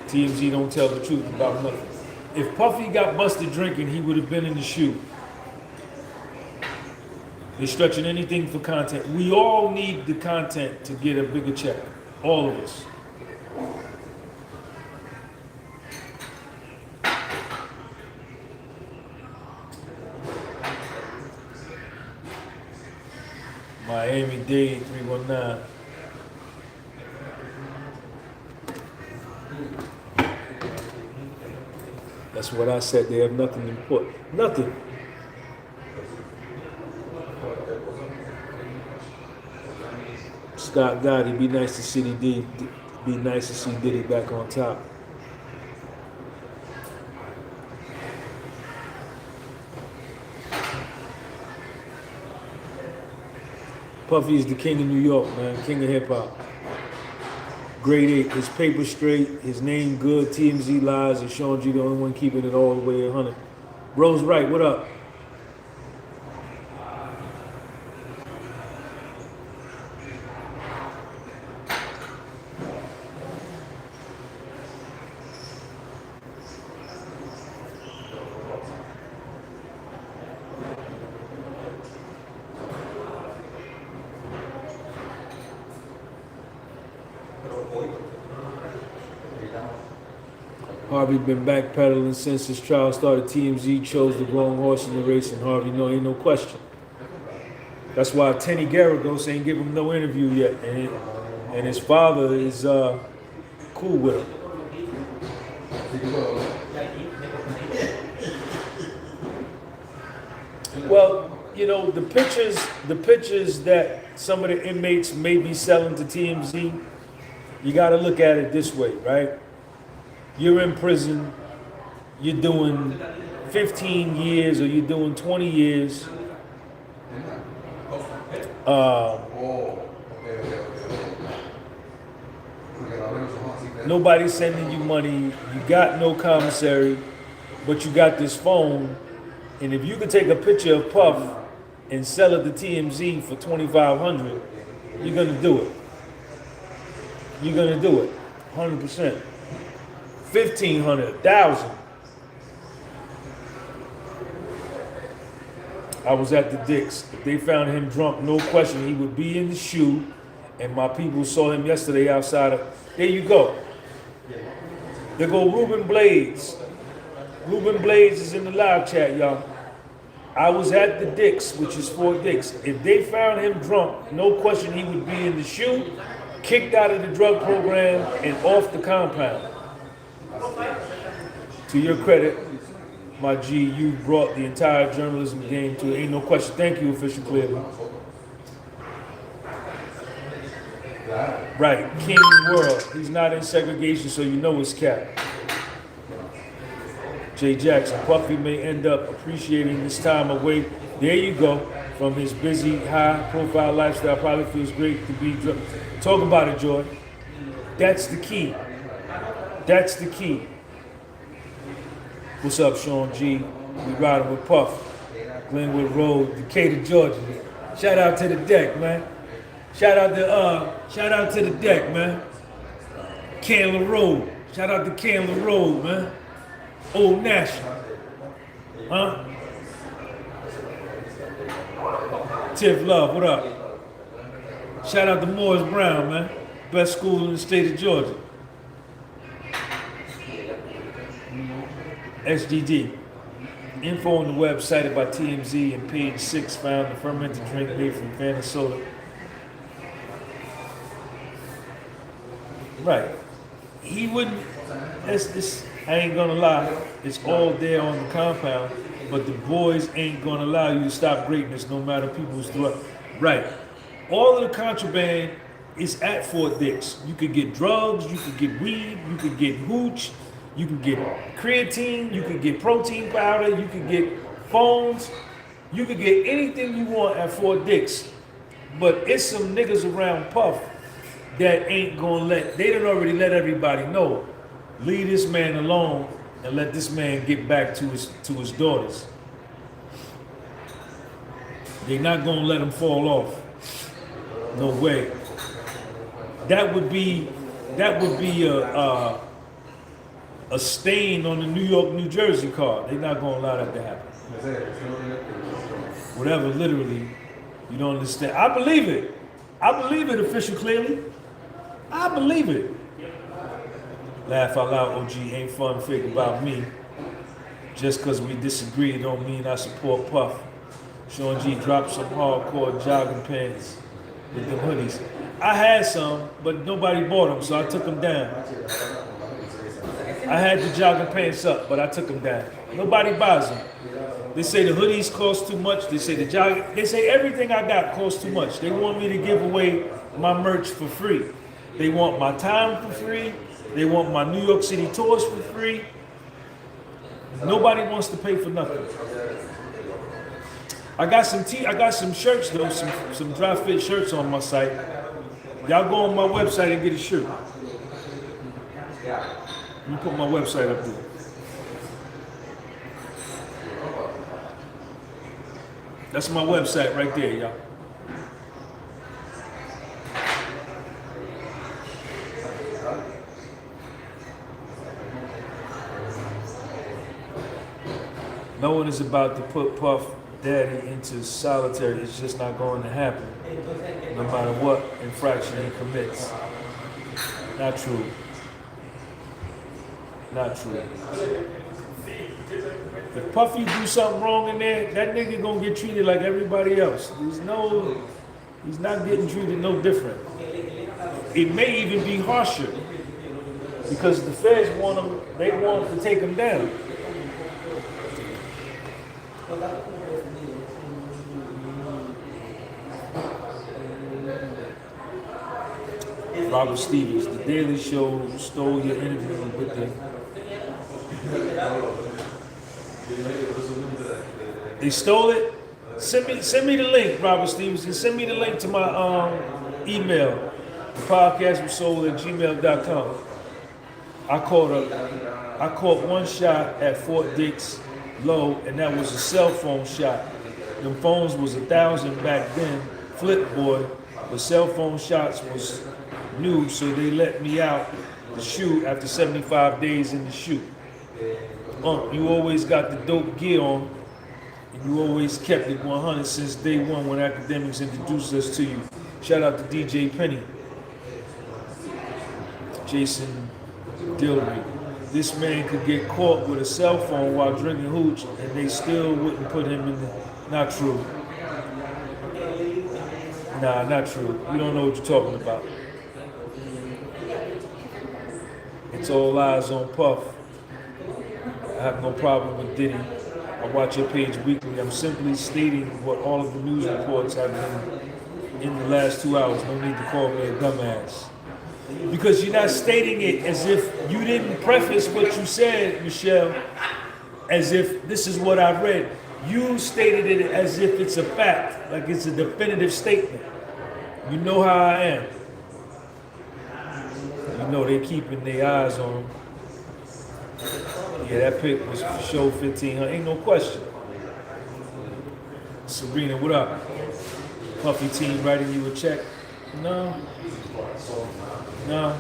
TMZ don't tell the truth about nothing. If Puffy got busted drinking, he would have been in the shoe. They're stretching anything for content. We all need the content to get a bigger check. All of us. Miami-Dade 319. That's what I said. They have nothing important. Nothing. Scott Gotti, be nice to see Diddy. Be nice to see Diddy back on top. Puffy is the king of New York, man. King of hip hop. Grade 8. His paper straight. His name good. TMZ lies. And Sean G the only one keeping it all the way 100. Bro's right. What up? Harvey been backpedaling since his trial started. TMZ chose the wrong horse in the race, and Harvey, no, ain't no question. That's why Tenny Garagos ain't give him no interview yet, and his father is cool with him. Well, you know, the pictures that some of the inmates may be selling to TMZ, you got to look at it this way, right? You're in prison, you're doing 15 years or you're doing 20 years. Nobody's sending you money, you got no commissary, but you got this phone, and if you could take a picture of Puff and sell it to TMZ for $2,500, you're gonna do it. You're gonna do it, 100%. 1,500, 1,000. I was at the Dick's. If they found him drunk, no question, he would be in the shoe. And my people saw him yesterday outside of. There you go. There go Ruben Blades. Ruben Blades is in the live chat, y'all. I was at the Dick's, which is Fort Dix. If they found him drunk, no question he would be in the shoe, kicked out of the drug program, and off the compound. To your credit, my G, you brought the entire journalism game to it. Ain't no question. Thank you, Official Clearly. Right, King World. He's not in segregation, so you know it's cap. Jay Jackson, Puffy may end up appreciating this time away. There you go. From his busy, high-profile lifestyle, probably feels great to be drunk. Talk about it, Joy. That's the key. That's the key. What's up, Sean G? We riding with Puff. Glenwood Road, Decatur, Georgia. Shout out to the deck, man. Shout out to the deck, man. Candler Road. Shout out to Candler Road, man. Old National. Huh? Tiff Love, what up? Shout out to Morris Brown, man. Best school in the state of Georgia. SDD. Info on the web cited by TMZ and page 6 found the fermented drink made from Fanta soda. Right. He wouldn't, I ain't gonna lie, it's all there on the compound, but the boys ain't gonna allow you to stop greatness no matter people's threat. Right. All of the contraband is at Fort Dix. You could get drugs, you could get weed, you could get hooch, you can get creatine, you can get protein powder, you can get phones, you can get anything you want at Fort Dix. But it's some niggas around Puff that ain't gonna they done already let everybody know, leave this man alone and let this man get back to his daughters. They're not gonna let him fall off. No way. That would be a stain on the New York, New Jersey card. They're not gonna allow that to happen. Whatever, literally, you don't understand. I believe it. I believe it, official clearly. I believe it. Laugh out loud, OG, ain't fun fake about me. Just cause we disagree don't mean I support Puff. Sean G dropped some hardcore jogging pants with them hoodies. I had some, but nobody bought them, so I took them down. I had the jogging pants up, but I took them down. Nobody buys them. They say the hoodies cost too much. They say they say everything I got costs too much. They want me to give away my merch for free. They want my time for free. They want my New York City tours for free. Nobody wants to pay for nothing. I got some shirts though, some dry fit shirts on my site. Y'all go on my website and get a shirt. Let me put my website up there. That's my website right there, y'all. No one is about to put Puff Daddy into solitary. It's just not going to happen, no matter what infraction he commits. Not true. Not true. If Puffy do something wrong in there, that nigga gonna get treated like everybody else. He's not getting treated no different. It may even be harsher because the feds want him to take him down. Robert Stevens, The Daily Show stole your interview with the. They stole it. Send me the link, Robert Stevens, and send me the link to my email. The podcast was sold at gmail.com. I caught one shot at Fort Dix low, and that was a cell phone shot. Them phones was 1,000 back then, flip boy, but cell phone shots was new, so they let me out the shoot after 75 days in the shoot. You always got the dope gear on, and you always kept it 100 since day one when academics introduced us to you. Shout out to DJ Penny, Jason Dillery. This man could get caught with a cell phone while drinking hooch, and they still wouldn't put him in the. Not true. Nah, not true. You don't know what you're talking about. It's all eyes on Puff. I have no problem with Diddy. I watch your page weekly. I'm simply stating what all of the news reports have been in the last 2 hours. No need to call me a dumbass. Because you're not stating it as if you didn't preface what you said, Michelle, as if this is what I read. You stated it as if it's a fact, like it's a definitive statement. You know how I am. You know they keeping their eyes on him. Yeah, that pic was for show 1500. Ain't no question. Sabrina, what up? Puffy team writing you a check? No. No.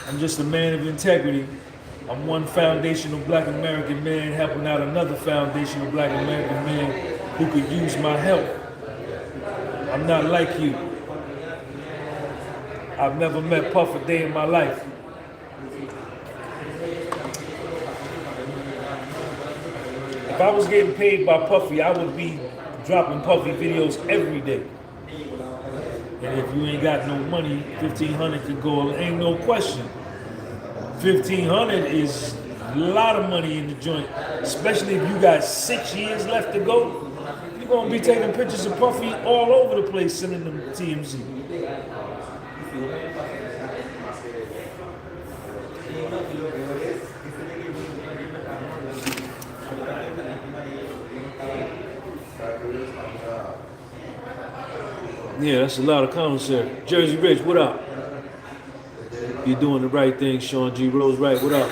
I'm just a man of integrity. I'm one foundational black American man helping out another foundational black American man who could use my help. I'm not like you. I've never met Puff a day in my life. I was getting paid by Puffy, I would be dropping Puffy videos every day. And if you ain't got no money, 1,500 could go. Ain't no question. 1,500 is a lot of money in the joint, especially if you got 6 years left to go. You're gonna be taking pictures of Puffy all over the place, sending them to TMZ. Yeah, that's a lot of commentary. Jersey Rich, what up? You're doing the right thing, Sean G. Rose, right? What up?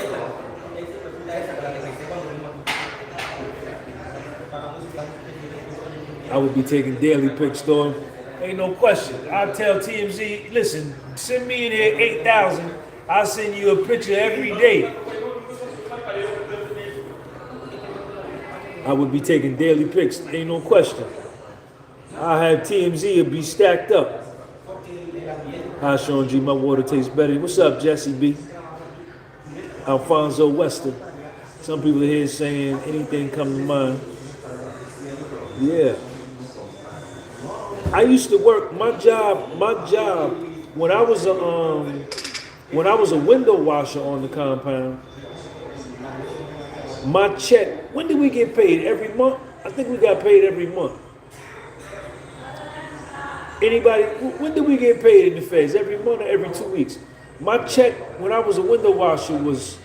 I would be taking daily pics, though. Ain't no question. I tell TMZ, listen, send me in here 8,000. I'll send you a picture every day. I would be taking daily pics. Ain't no question. I have TMZ be stacked up. Hi, Sean G. My water tastes better. What's up, Jesse B? Alfonso Wester. Some people here saying anything come to mind. Yeah. I used to work my job when I was a window washer on the compound. My check. When did we get paid? Every month? I think we got paid every month. Anybody, when did we get paid in the feds? Every month or every 2 weeks? My check when I was a window washer was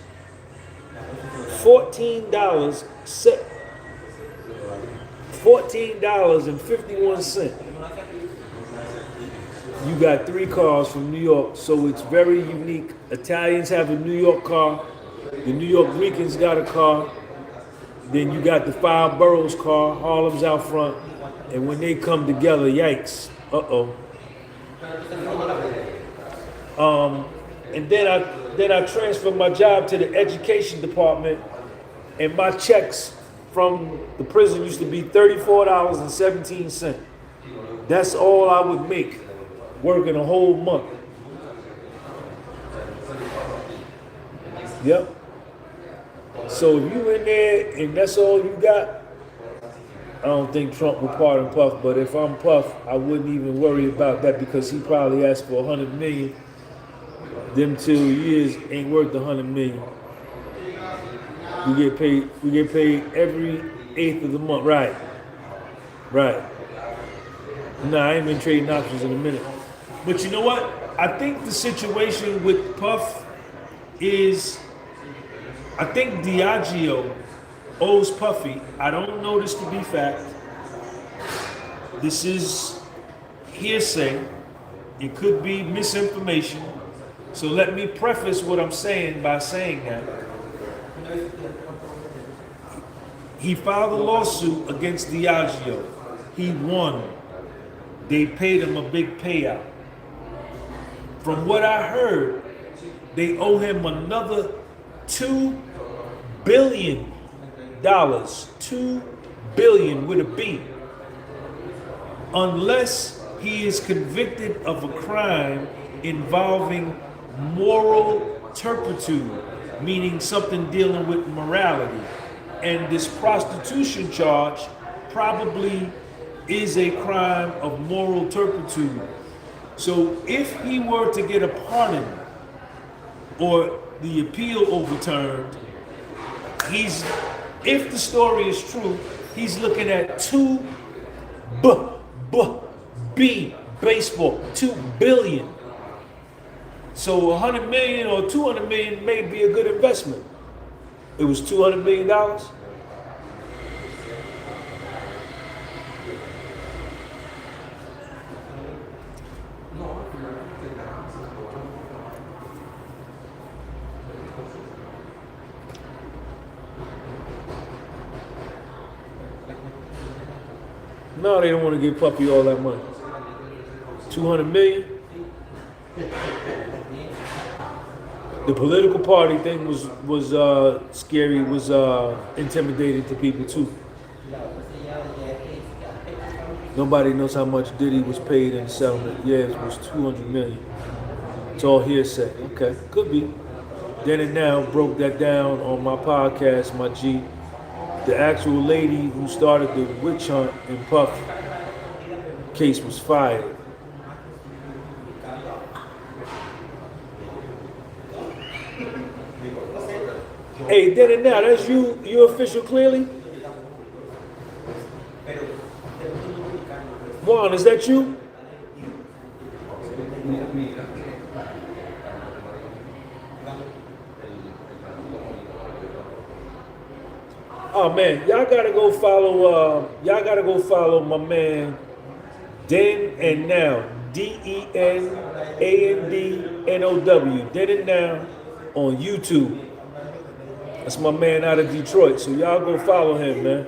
$14.51. You got 3 cars from New York, so it's very unique. Italians have a New York car. The New York Ricans got a car. Then you got the 5 boroughs car. Harlem's out front. And when they come together, yikes. And then I transferred my job to the education department, and my checks from the prison used to be $34.17. That's all I would make working a whole month. Yep. So if you in there and that's all you got, I don't think Trump will pardon Puff, but if I'm Puff, I wouldn't even worry about that because he probably asked for $100 million. Them 2 years ain't worth $100 million. We get paid every 8th of the month. Right. Nah, I ain't been trading options in a minute. But you know what? I think the situation with Puff is, I think Diageo owes Puffy. I don't know this to be fact. This is hearsay. It could be misinformation. So let me preface what I'm saying by saying that. He filed a lawsuit against Diageo. He won. They paid him a big payout. From what I heard, they owe him another $2 billion. $2 billion with a B. Unless he is convicted of a crime involving moral turpitude, meaning something dealing with morality. And this prostitution charge probably is a crime of moral turpitude. So if he were to get a pardon or the appeal overturned, if the story is true, he's looking at B baseball, $2 billion. So $100 million or $200 million may be a good investment. It was $200 million. No, they don't want to give Puffy all that money. 200 million. The political party thing was scary, was intimidating to people too. Nobody knows how much Diddy was paid in the settlement. Yeah, it was 200 million. It's all hearsay. Okay, could be. Then and Now broke that down on my podcast, my G. the actual lady who started the witch hunt in Puff case was fired. Hey, did it now? That's you. You official clearly? Juan, is that you? Oh man, y'all gotta go follow. Y'all gotta go follow my man Den and Now. DENANDNOW. Den and Now on YouTube. That's my man out of Detroit. So y'all go follow him, man.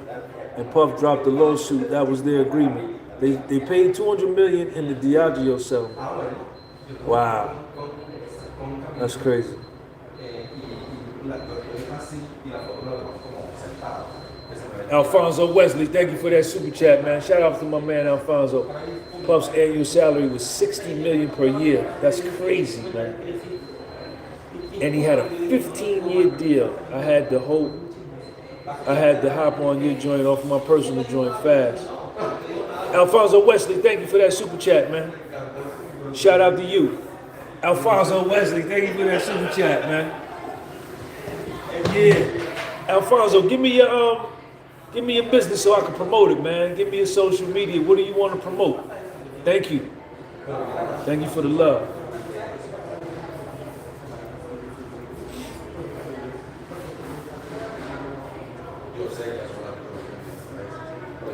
And Puff dropped the lawsuit. That was their agreement. They paid $200 million in the Diageo settlement. Wow, that's crazy. Alfonso Wesley, thank you for that super chat, man. Shout out to my man Alfonso. Puff's annual salary was $60 million per year. That's crazy, man. And he had a 15-year deal. I had to hop on your joint off my personal joint fast. Alfonso Wesley, thank you for that super chat, man. Shout out to you. Alfonso Wesley, thank you for that super chat, man. Yeah. Alfonso, give me your business so I can promote it, man. Give me your social media. What do you want to promote? Thank you. Thank you for the love.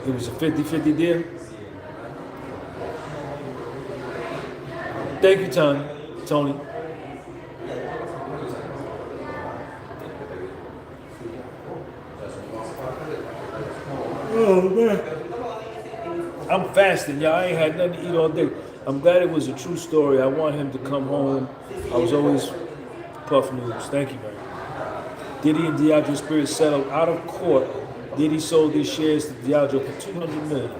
It was a 50-50 deal. Thank you, Tony. Oh man, I'm fasting, y'all. I ain't had nothing to eat all day. I'm glad it was a true story. I want him to come home. I was always Puff News. Thank you, man. Diddy and Diageo Spirit settled out of court. Diddy sold his shares to Diageo for $200 million.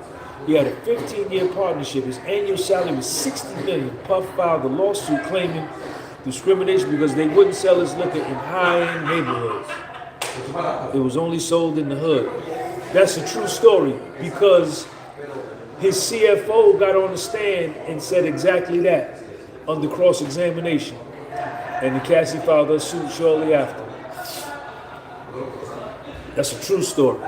He had a 15-year partnership. His annual salary was $60 million. Puff filed a lawsuit claiming discrimination because they wouldn't sell his liquor in high-end neighborhoods. It was only sold in the hood. That's a true story because his CFO got on the stand and said exactly that under cross-examination. And the Cassie filed a suit shortly after. That's a true story.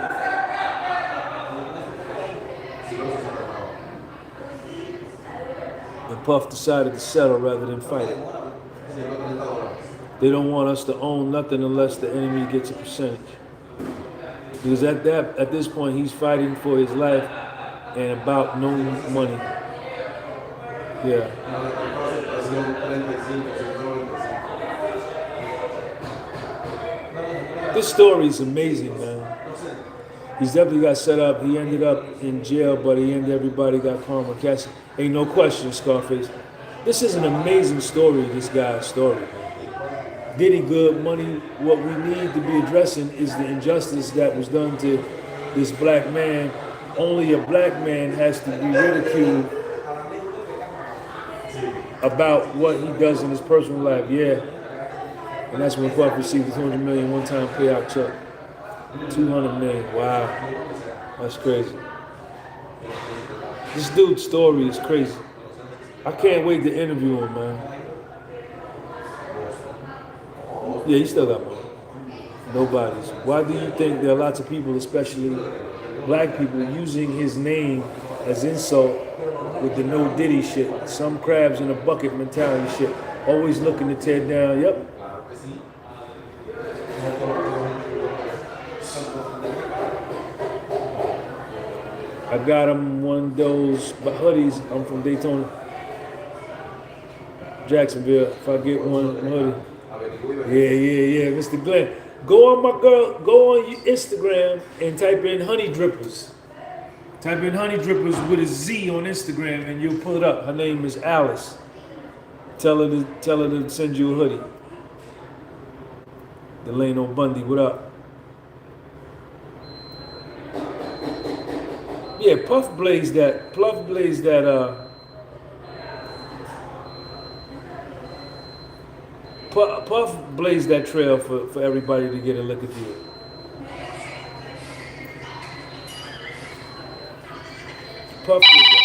And Puff decided to settle rather than fight it. They don't want us to own nothing unless the enemy gets a percentage. Because at this point, he's fighting for his life and about no money. Yeah. This story is amazing, man. He's definitely got set up. He ended up in jail, but everybody got karma. Cassie, ain't no question, Scarface. This is an amazing story, this guy's story. Diddy good, money. What we need to be addressing is the injustice that was done to this black man. Only a black man has to be ridiculed about what he does in his personal life. Yeah. And that's when Puff received the $200 million one-time payout check. $200 million. Wow. That's crazy. This dude's story is crazy. I can't wait to interview him, man. Yeah, he still got money. Nobody's. Why do you think there are lots of people, especially black people, using his name as insult with the no Diddy shit? Some crabs in a bucket mentality shit. Always looking to tear down. Yep. I got him one of those hoodies. I'm from Daytona, Jacksonville. If I get one hoodie. Yeah, Mr. Glenn. Go on your Instagram and type in Honey Drippers. Type in Honey Drippers with a Z on Instagram and you'll pull it up. Her name is Alice. Tell her to send you a hoodie. Delano Bundy, what up? Yeah, Puff blazed that. Puff blazed that trail for everybody to get a liquor deal. Puff did that.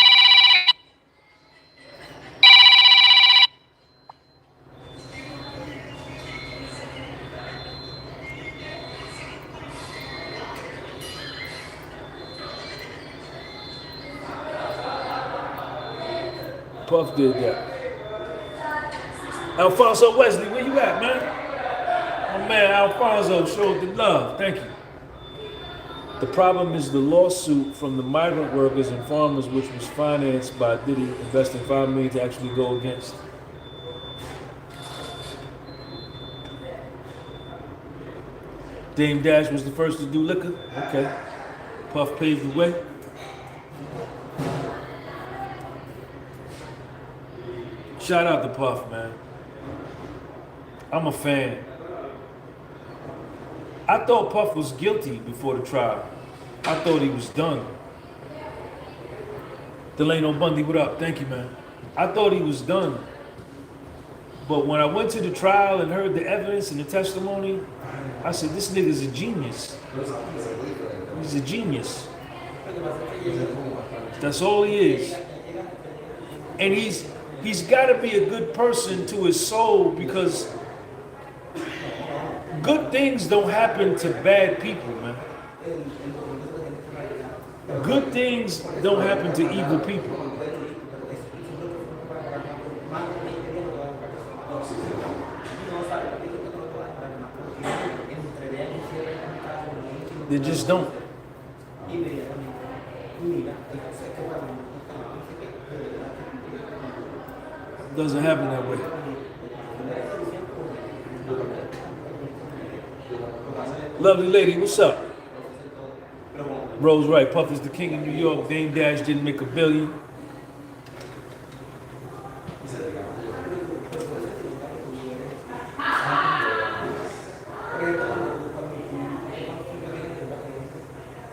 Puff did that. Alfonso Wesley, where you at, man? My man Alfonso showed the love. Thank you. The problem is the lawsuit from the migrant workers and farmers, which was financed by Diddy investing $5 million to actually go against. Dame Dash was the first to do liquor. Okay. Puff paved the way. Shout out to Puff, man. I'm a fan. I thought Puff was guilty before the trial. I thought he was done. Delano Bundy, what up? Thank you, man. I thought he was done. But when I went to the trial and heard the evidence and the testimony, I said, this nigga's a genius. He's a genius. That's all he is. And he's got to be a good person to his soul, because good things don't happen to bad people, man. Good things don't happen to evil people. They just don't. Doesn't happen that way. Lovely lady, what's up? Rose right, Puff is the king of New York. Dame Dash didn't make $1 billion.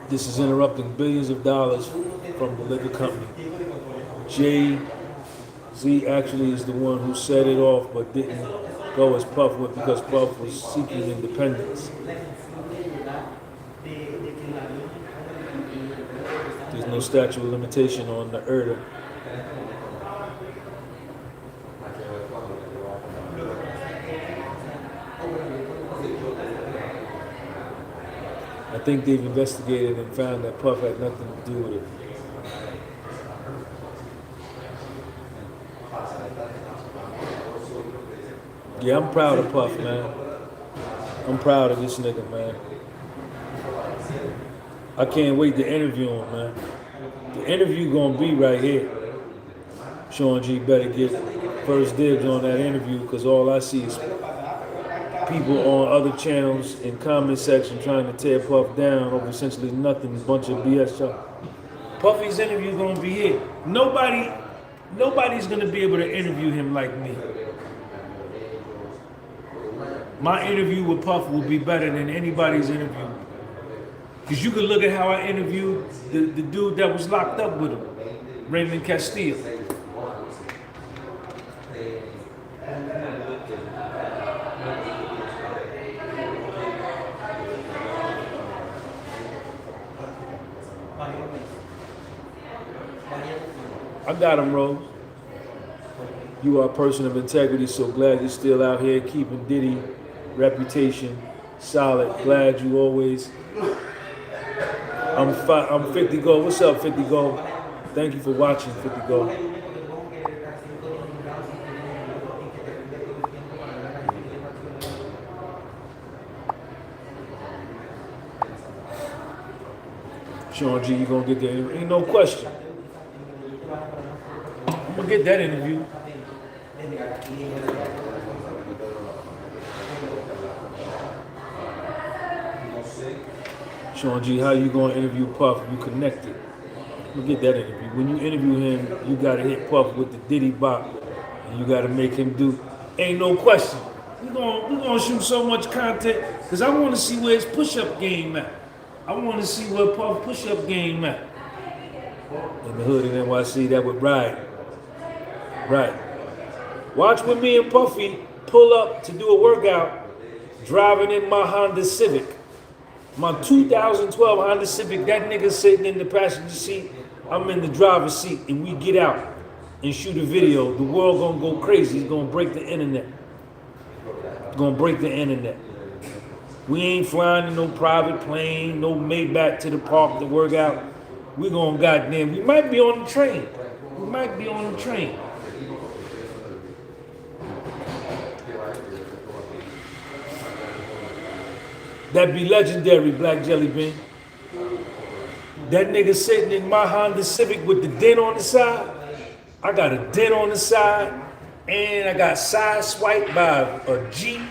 This is interrupting billions of dollars from the liquor company. Jay-Z actually is the one who set it off, but didn't go as Puff went, because Puff was seeking independence. There's no statute of limitation on the murder. I think they've investigated and found that Puff had nothing to do with it. Yeah, I'm proud of Puff, man. I'm proud of this nigga, man. I can't wait to interview him, man. The interview gonna be right here. Sean G better get first dibs on that interview, because all I see is people on other channels in comment section trying to tear Puff down over essentially nothing, a bunch of BS talk. Puffy's interview gonna be here. Nobody's gonna be able to interview him like me. My interview with Puff will be better than anybody's interview. Because you can look at how I interviewed the dude that was locked up with him, Raymond Castile. I got him, Rose. You are a person of integrity, so glad you're still out here keeping Diddy reputation solid. Glad you always. I'm 50 Gold. What's up, 50 Gold? Thank you for watching, 50 Gold. Sean G, you gonna get the interview? Ain't no question. I'm gonna get that interview. Sean G, how you gonna interview Puff? You connected. I'm gonna get that interview. When you interview him, you gotta hit Puff with the Diddy bop, and you gotta make him do. Ain't no question. We gonna shoot so much content, because I want to see where his push-up game at. I want to see where Puff push-up game at. In the hood in NYC, that would ride. Right. Watch with me and Puffy pull up to do a workout, driving in my Honda Civic. My 2012 Honda Civic, that nigga sitting in the passenger seat I'm in the driver's seat and we get out and shoot a video, the world gonna go crazy. It's gonna break the internet. Gonna break the internet. We ain't flying in no private plane, no Maybach to the park to work out. We gonna goddamn, we might be on the train. We might be on the train. That'd be legendary, Black Jelly Bean. That nigga sitting in my Honda Civic with the dent on the side. I got a dent on the side, and I got side swiped by a Jeep.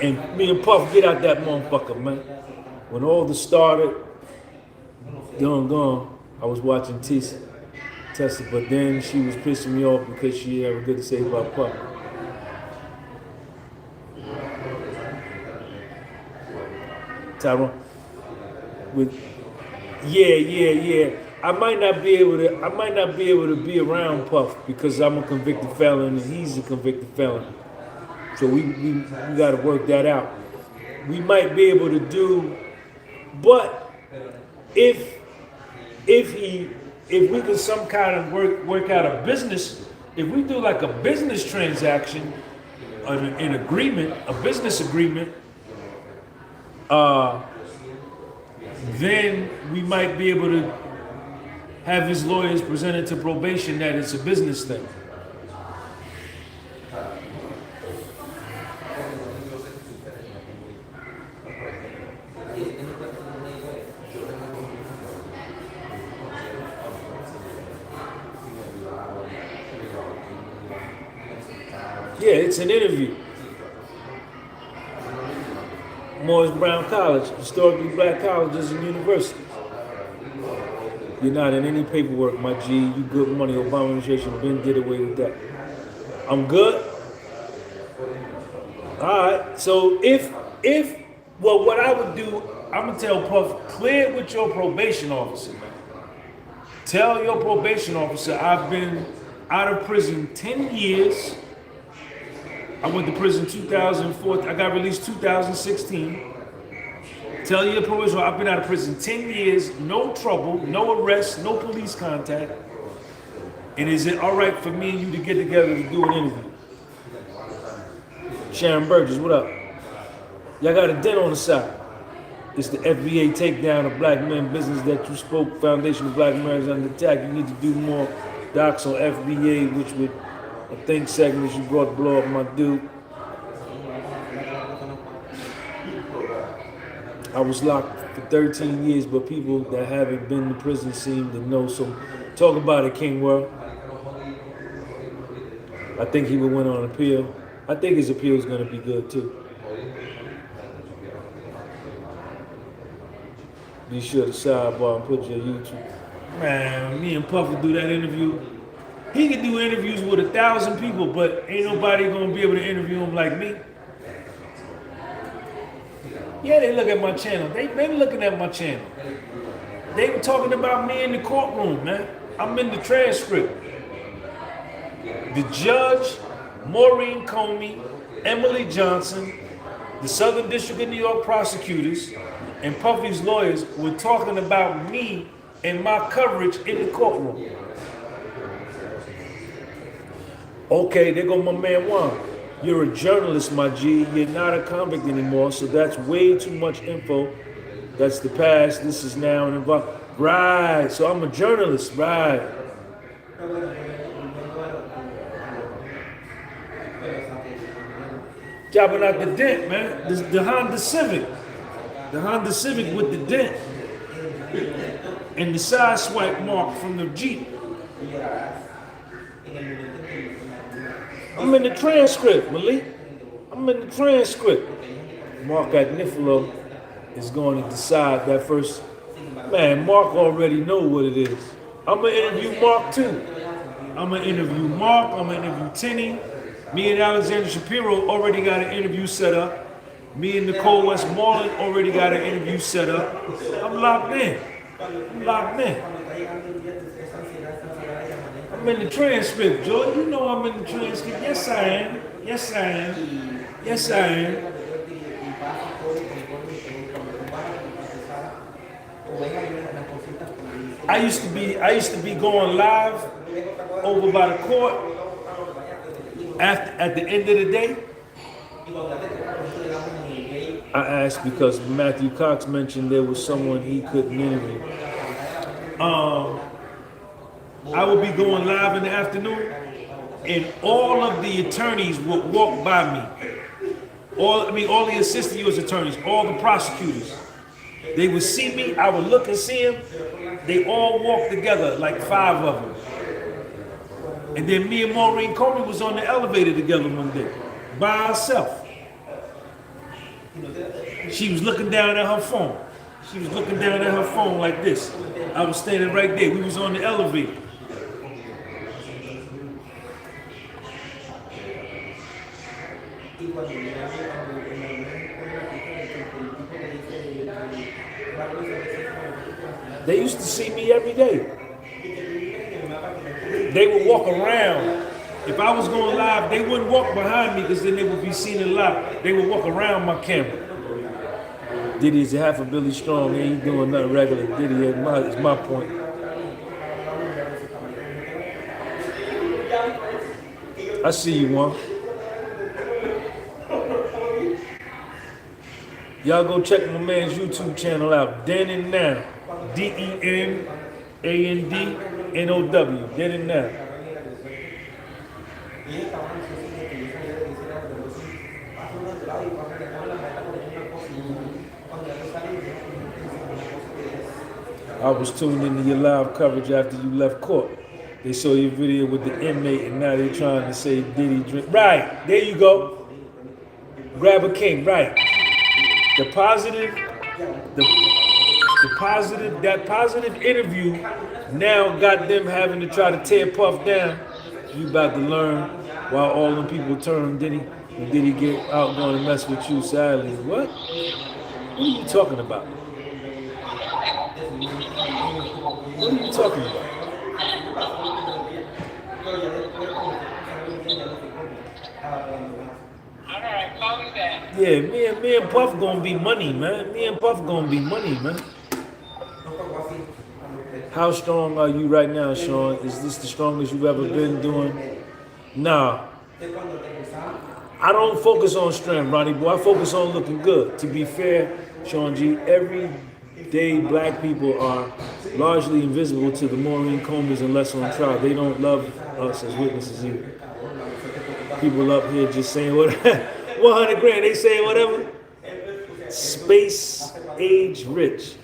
And me and Puff get out that motherfucker, man. When all this started, gone, I was watching Tessa, but then she was pissing me off because she had good to say about Puff. Tyrone, yeah. I might not be able to be around Puff because I'm a convicted felon and he's a convicted felon. So we got to work that out. We might be able to do, but if we can some kind of work out a business, if we do like a business transaction, an agreement, a business agreement, then we might be able to have his lawyers present it to probation that it's a business thing. Yeah, it's an interview. Morris Brown College, historically black colleges and universities. You're not in any paperwork, my G. You good money. Obama administration been did away with that. I'm good. All right. So what I would do, I'm gonna tell Puff, clear it with your probation officer, man. Tell your probation officer I've been out of prison 10 years. I went to prison 2004. I got released 2016. Tell your probation, I've been out of prison 10 years, no trouble, no arrest, no police contact. And is it all right for me and you to get together to do an interview? Sharon Burgess, what up? Y'all got a dent on the side. It's the FBA takedown of black men business that you spoke. Foundation of Black Americans under attack. You need to do more docs on FBA, which would, I think, segments you brought to blow up my dude. I was locked for 13 years, but people that haven't been to prison seem to know. So talk about it, King World. I think he would win on appeal. I think his appeal is going to be good too. Be sure to sidebar and put your YouTube. Man, me and Puff would do that interview. He could do interviews with 1,000 people, but ain't nobody gonna be able to interview him like me. Yeah, they look at my channel. They been looking at my channel. They were talking about me in the courtroom, man. I'm in the transcript. The judge, Maureen Comey, Emily Johnson, the Southern District of New York prosecutors, and Puffy's lawyers were talking about me and my coverage in the courtroom. Okay, there go my man Juan. You're a journalist, my G. You're not a convict anymore, so that's way too much info. That's the past. This is now and involved. Right, so I'm a journalist, right. Chopping out the dent, man. The Honda Civic. The Honda Civic with the dent. And the side swipe mark from the Jeep. I'm in the transcript, Malik. I'm in the transcript. Mark Agnifilo is going to decide that first. Man, Mark already know what it is. I'm going to interview Mark too. I'm going to interview Mark. I'm going to interview Tinny. Me and Alexander Shapiro already got an interview set up. Me and Nicole Westmoreland already got an interview set up. I'm locked in. I'm locked in. I'm in the transcript, Joe. You know I'm in the transcript. Yes, I am. Yes, I am. Yes, I am. I used to be going live over by the court at the end of the day. I asked because Matthew Cox mentioned there was someone he couldn't interview. I would be going live in the afternoon, and all of the attorneys would walk by me. All the assistant U.S. attorneys, all the prosecutors. They would see me, I would look and see them. They all walked together, like 5 of them. And then me and Maureen Coleman was on the elevator together one day, by herself. She was looking down at her phone. She was looking down at her phone like this. I was standing right there. We was on the elevator. They used to see me every day. They would walk around. If I was going live, they wouldn't walk behind me because then they would be seen in live. They would walk around my camera. Diddy is a half a Billy Strong. He ain't doing nothing regular. Diddy is my point. I see you, Juan. Y'all go check my man's YouTube channel out. Den and Now. DENANDNOW. Den and Now. I was tuned into your live coverage after you left court. They saw your video with the inmate and now they're trying to say Diddy drink. Right, there you go. Grab a king, right. That positive interview now got them having to try to tear Puff down. You about to learn while all them people turn Diddy. And Diddy get out going to mess with you sadly. What? What are you talking about? What are you talking about? Yeah, me and Puff gonna be money, man. Me and Puff gonna be money, man. How strong are you right now, Sean? Is this the strongest you've ever been doing? Nah. I don't focus on strength, Ronnie boy. I focus on looking good. To be fair, Sean G, every day black people are largely invisible to the Maureen Combers unless on trial. They don't love us as witnesses either. People up here just saying what 100 grand, they saying whatever. Space age rich.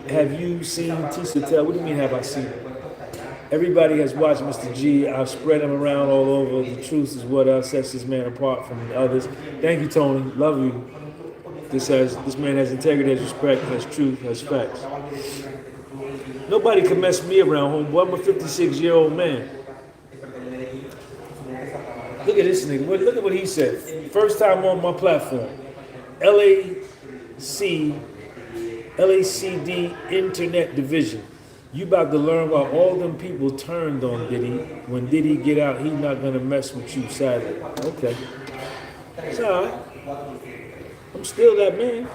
Have you seen Tisa Tell? What do you mean have I seen it? Everybody has watched Mr. G. I've spread him around all over. The truth is what sets this man apart from the others. Thank you, Tony. Love you. This man has integrity, has respect, has truth, has facts. Nobody can mess me around, homeboy. I'm a 56-year-old man. Look at this nigga. Look at what he said. First time on my platform. LACD Internet Division. You about to learn why all them people turned on Diddy. When Diddy get out, he not gonna mess with you, sadly. Okay. It's all right. I'm still that man.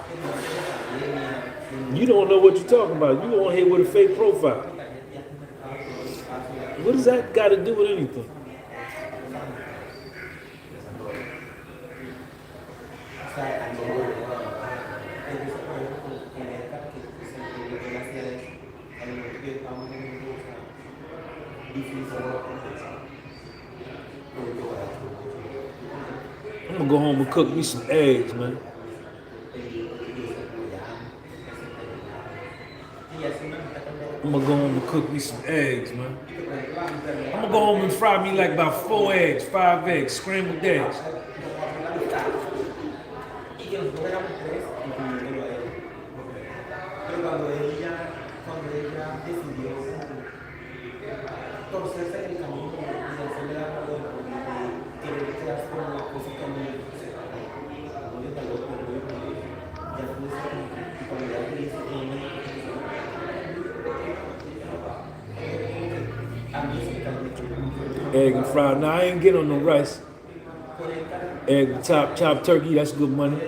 You don't know what you're talking about. You on here with a fake profile. What does that got to do with anything? I'm gonna go home and cook me some eggs, man. I'm gonna go home and cook me some eggs, man. I'm gonna go home and fry me like about 4 eggs, 5 eggs, scrambled eggs. Egg and fried. Now I ain't get on no rice. Egg and chopped turkey, that's good money.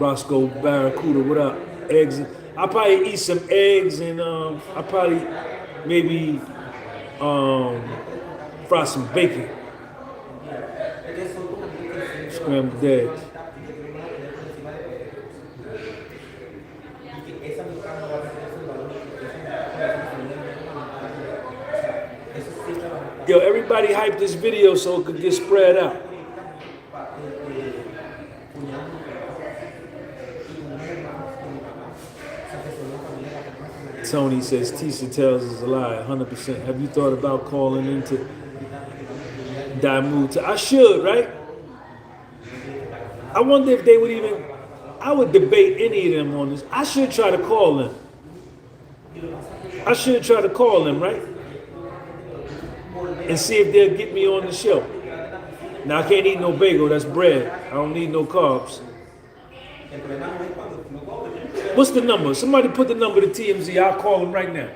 Roscoe Barracuda, what up? Eggs. I'll probably eat some eggs and I'll probably maybe fry some bacon. Scrambled eggs. Yo, everybody hype this video so it could get spread out. Tony says Tisha tells us a lie, 100%. Have you thought about calling into Damu? I should, right? I wonder if they would even, I would debate any of them on this. I should try to call them. I should try to call them, right? And see if they'll get me on the show. Now, I can't eat no bagel, that's bread. I don't need no carbs. What's the number? Somebody put the number to TMZ, I'll call them right now.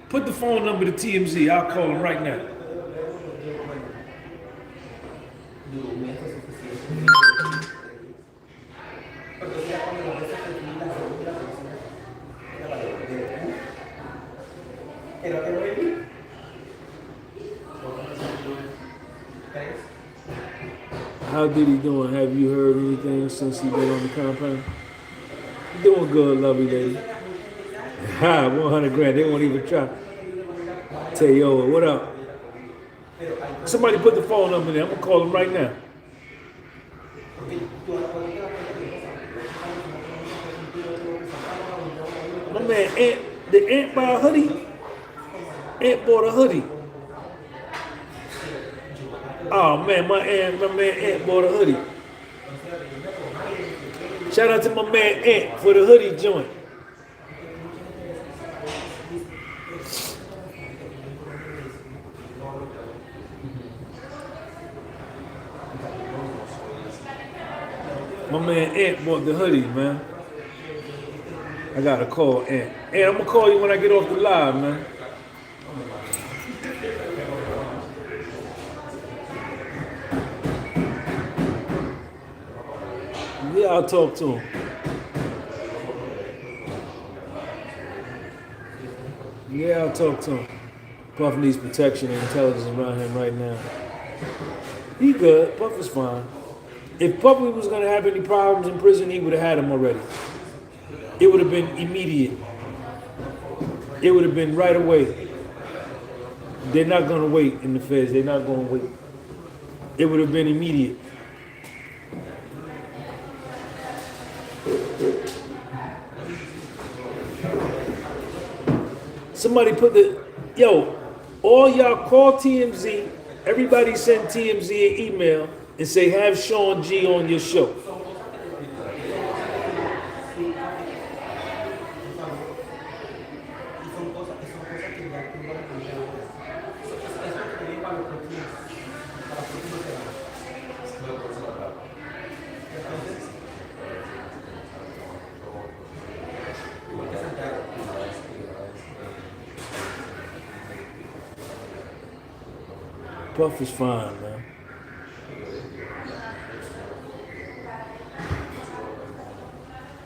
Put the phone number to TMZ, I'll call them right now. How Diddy doing? Have you heard anything since he been on the compound? Doing good, lovely lady. 100 grand. They won't even try. Tayo, what up? Somebody put the phone number there. I'm gonna call him right now. My man Ant, did Ant buy a hoodie? Ant bought a hoodie. Oh man, my man Ant bought a hoodie. Shout out to my man Ant for the hoodie joint. My man Ant bought the hoodie, man. I gotta call Ant. Ant, I'm gonna call you when I get off the live, man. Yeah, I'll talk to him. Yeah, I'll talk to him. Puff needs protection and intelligence around him right now. He good. Puff is fine. If Puffy was going to have any problems in prison, he would have had them already. It would have been immediate. It would have been right away. They're not going to wait in the feds. They're not going to wait. It would have been immediate. Somebody put all y'all call TMZ, everybody send TMZ an email and say, have Sean G on your show. Puff is fine, man.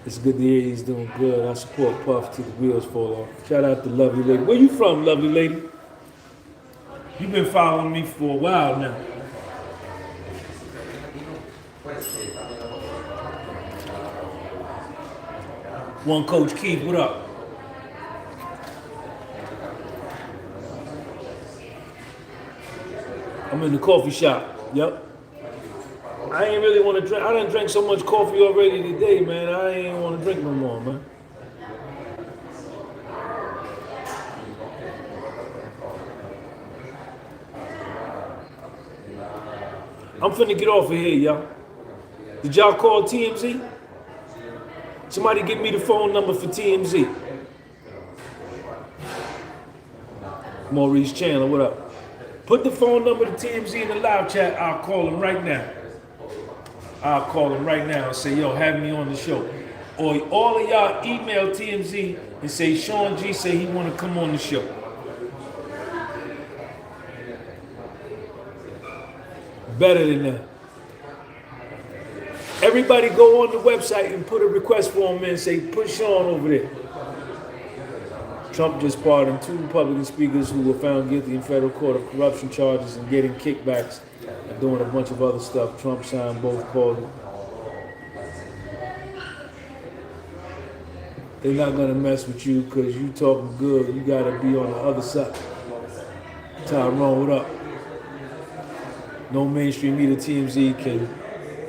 It's good to hear he's doing good. I support Puff till the wheels fall off. Shout out to lovely lady. Where you from, lovely lady? You've been following me for a while now. One Coach Keith, what up? I'm in the coffee shop. Yep. I ain't really want to drink. I done drank so much coffee already today, man. I ain't want to drink no more, man. I'm finna get off of here, y'all. Did y'all call TMZ? Somebody give me the phone number for TMZ. Maurice Chandler, what up? Put the phone number to TMZ in the live chat. I'll call him right now. I'll call him right now and say, yo, have me on the show. Or all of y'all email TMZ and say, Sean G say he want to come on the show. Better than that. Everybody go on the website and put a request form in and say, put Sean over there. Trump just pardoned 2 Republican speakers who were found guilty in federal court of corruption charges and getting kickbacks and doing a bunch of other stuff. Trump signed both pardons. They're not gonna mess with you because you talking good. You gotta be on the other side. Tyrone, what up? No mainstream media TMZ can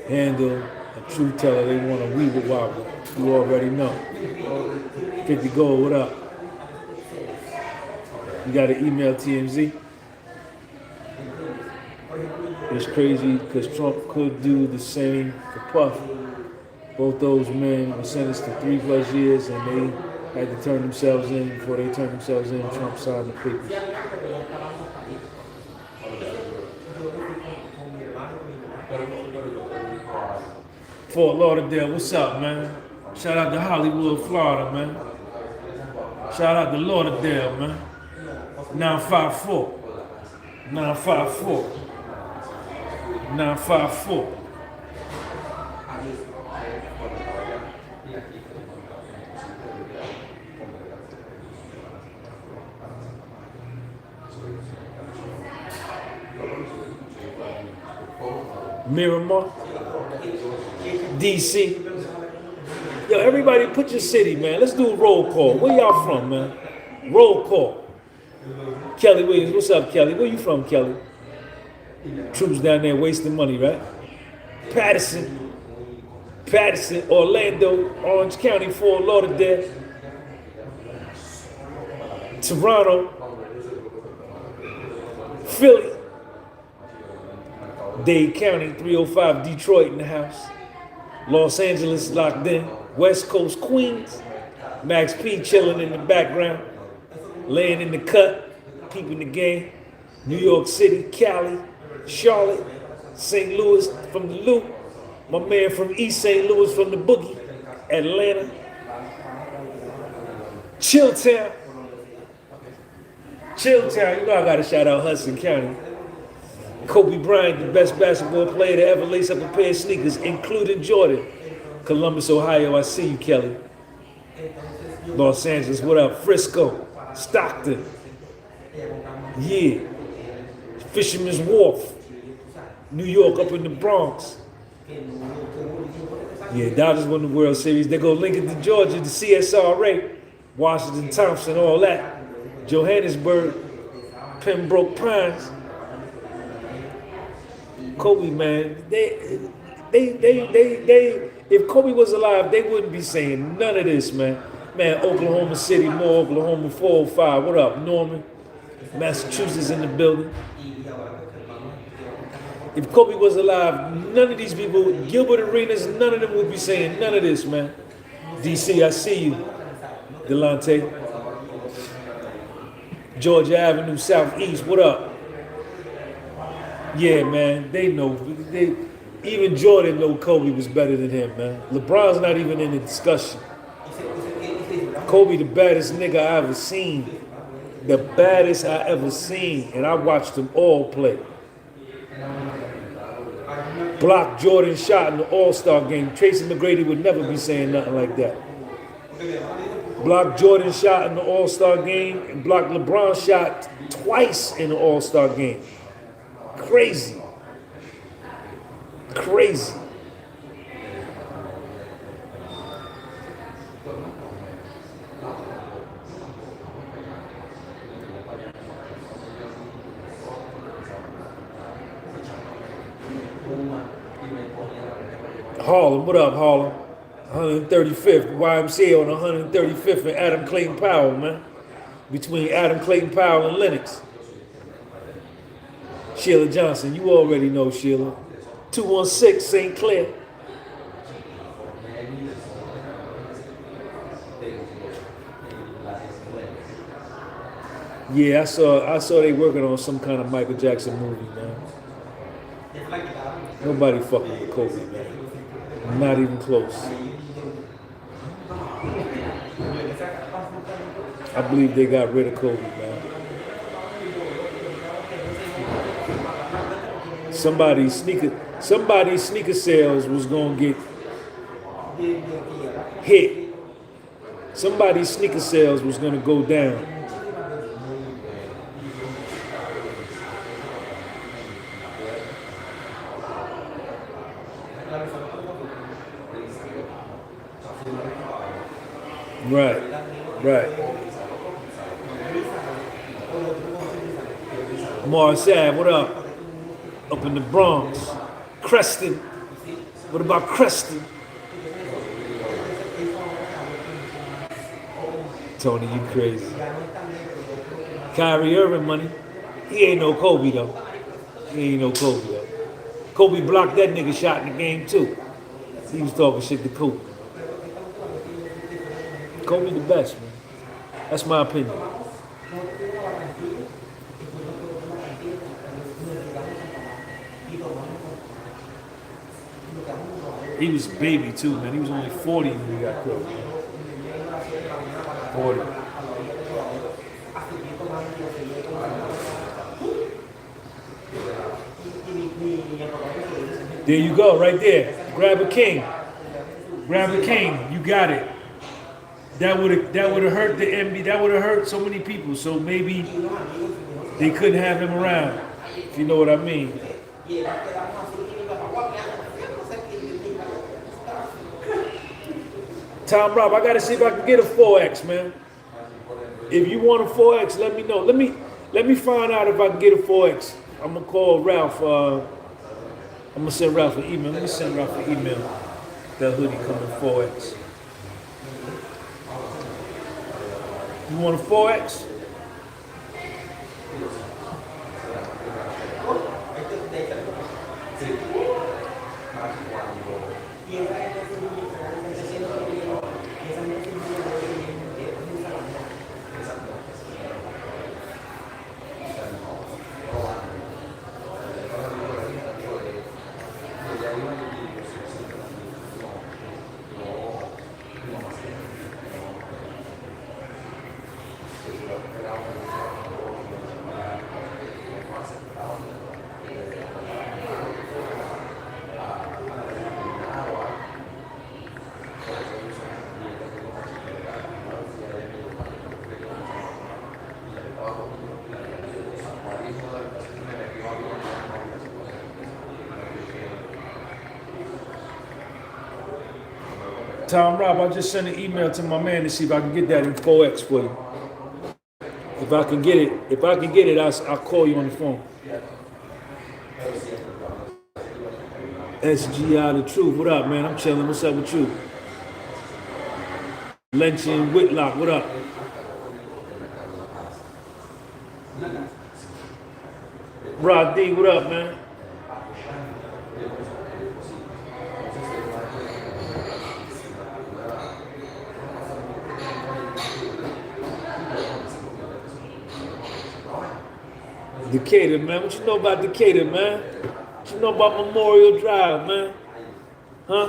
handle a truth teller. They want a weeble wobble. You already know. 50 Gold, what up? You got to email TMZ. It's crazy because Trump could do the same for Puffy. Both those men were sentenced to 3+ years and they had to turn themselves in. Before they turned themselves in, Trump signed the papers. Fort Lauderdale, what's up, man? Shout out to Hollywood, Florida, man. Shout out to Lauderdale, man. 954. 954. 954. Miramar, DC. Yo, everybody put your city, man. Let's do a roll call. Where y'all from, man? Roll call. Kelly Williams, what's up, Kelly? Where you from, Kelly? Troops down there wasting money, right? Patterson, Orlando, Orange County, Fort Lauderdale, Toronto, Philly, Dade County, 305, Detroit in the house, Los Angeles locked in, West Coast, Queens, Max P chilling in the background, laying in the cut, peeping the game, New York City, Cali, Charlotte, St. Louis from the Loop, my man from East St. Louis from the Boogie, Atlanta, Chilltown, you know I gotta shout out Hudson County. Kobe Bryant, the best basketball player to ever lace up a pair of sneakers, including Jordan. Columbus, Ohio, I see you, Kelly. Los Angeles, what up? Frisco, Stockton. Yeah. Fisherman's Wharf. New York, up in the Bronx. Yeah, Dodgers won the World Series. They go Lincoln to Georgia, the CSRA. Washington, Thompson, all that. Johannesburg, Pembroke Pines. Kobe, man, they, if Kobe was alive, they wouldn't be saying none of this, man. Man, Oklahoma City, more Oklahoma 405. What up, Norman? Massachusetts in the building. If Kobe was alive, none of these people, Gilbert Arenas, none of them would be saying none of this, man. DC, I see you. Delonte. Georgia Avenue, Southeast, what up? Yeah, man, they know. Even Jordan know Kobe was better than him, man. LeBron's not even in the discussion. Kobe, the baddest nigga I ever seen. The baddest I ever seen. And I watched them all play. Blocked Jordan shot in the All-Star game. Tracy McGrady would never be saying nothing like that. Blocked Jordan shot in the All-Star game and blocked LeBron shot twice in the All-Star game. Crazy. Crazy. Harlem, what up, Harlem? 135th, YMCA on 135th and Adam Clayton Powell, man. Between Adam Clayton Powell and Lennox. Sheila Johnson, you already know Sheila. 216 St. Clair. Yeah, I saw they working on some kind of Michael Jackson movie, man. Nobody fucking with Kobe, man. Not even close. I believe they got rid of Kobe, man. Somebody's sneaker sales was gonna get hit. Somebody's sneaker sales was gonna go down. Right, right. Mars Ave, what up? Up in the Bronx. Creston. What about Creston? Tony, you crazy. Kyrie Irving money. He ain't no Kobe though. He ain't no Kobe though. Kobe blocked that nigga shot in the game too. He was talking shit to Kobe. Kobe the best, man. That's my opinion. He was a baby too, man. He was only 40 when he got killed. 40. There you go, right there. Grab a king. Grab a king. You got it. That would have hurt the NBA. That would have hurt so many people. So maybe they couldn't have him around. If you know what I mean. Tom Rob, I gotta see if I can get a 4X, man. If you want a 4X, let me know. Let me find out if I can get a 4X. I'm gonna call Ralph. I'm gonna send Ralph an email. Let me send Ralph an email. That hoodie coming 4X. You want a 4X? Tom Rob, I just sent an email to my man to see if I can get that in 4X for you. If I can get it, I'll call you on the phone. SGI the truth, what up, man? I'm chilling. What's up with you? Lynching Whitlock, what up? Rod D, what up, man? Decatur, man. What you know about Decatur, man? What you know about Memorial Drive, man? Huh?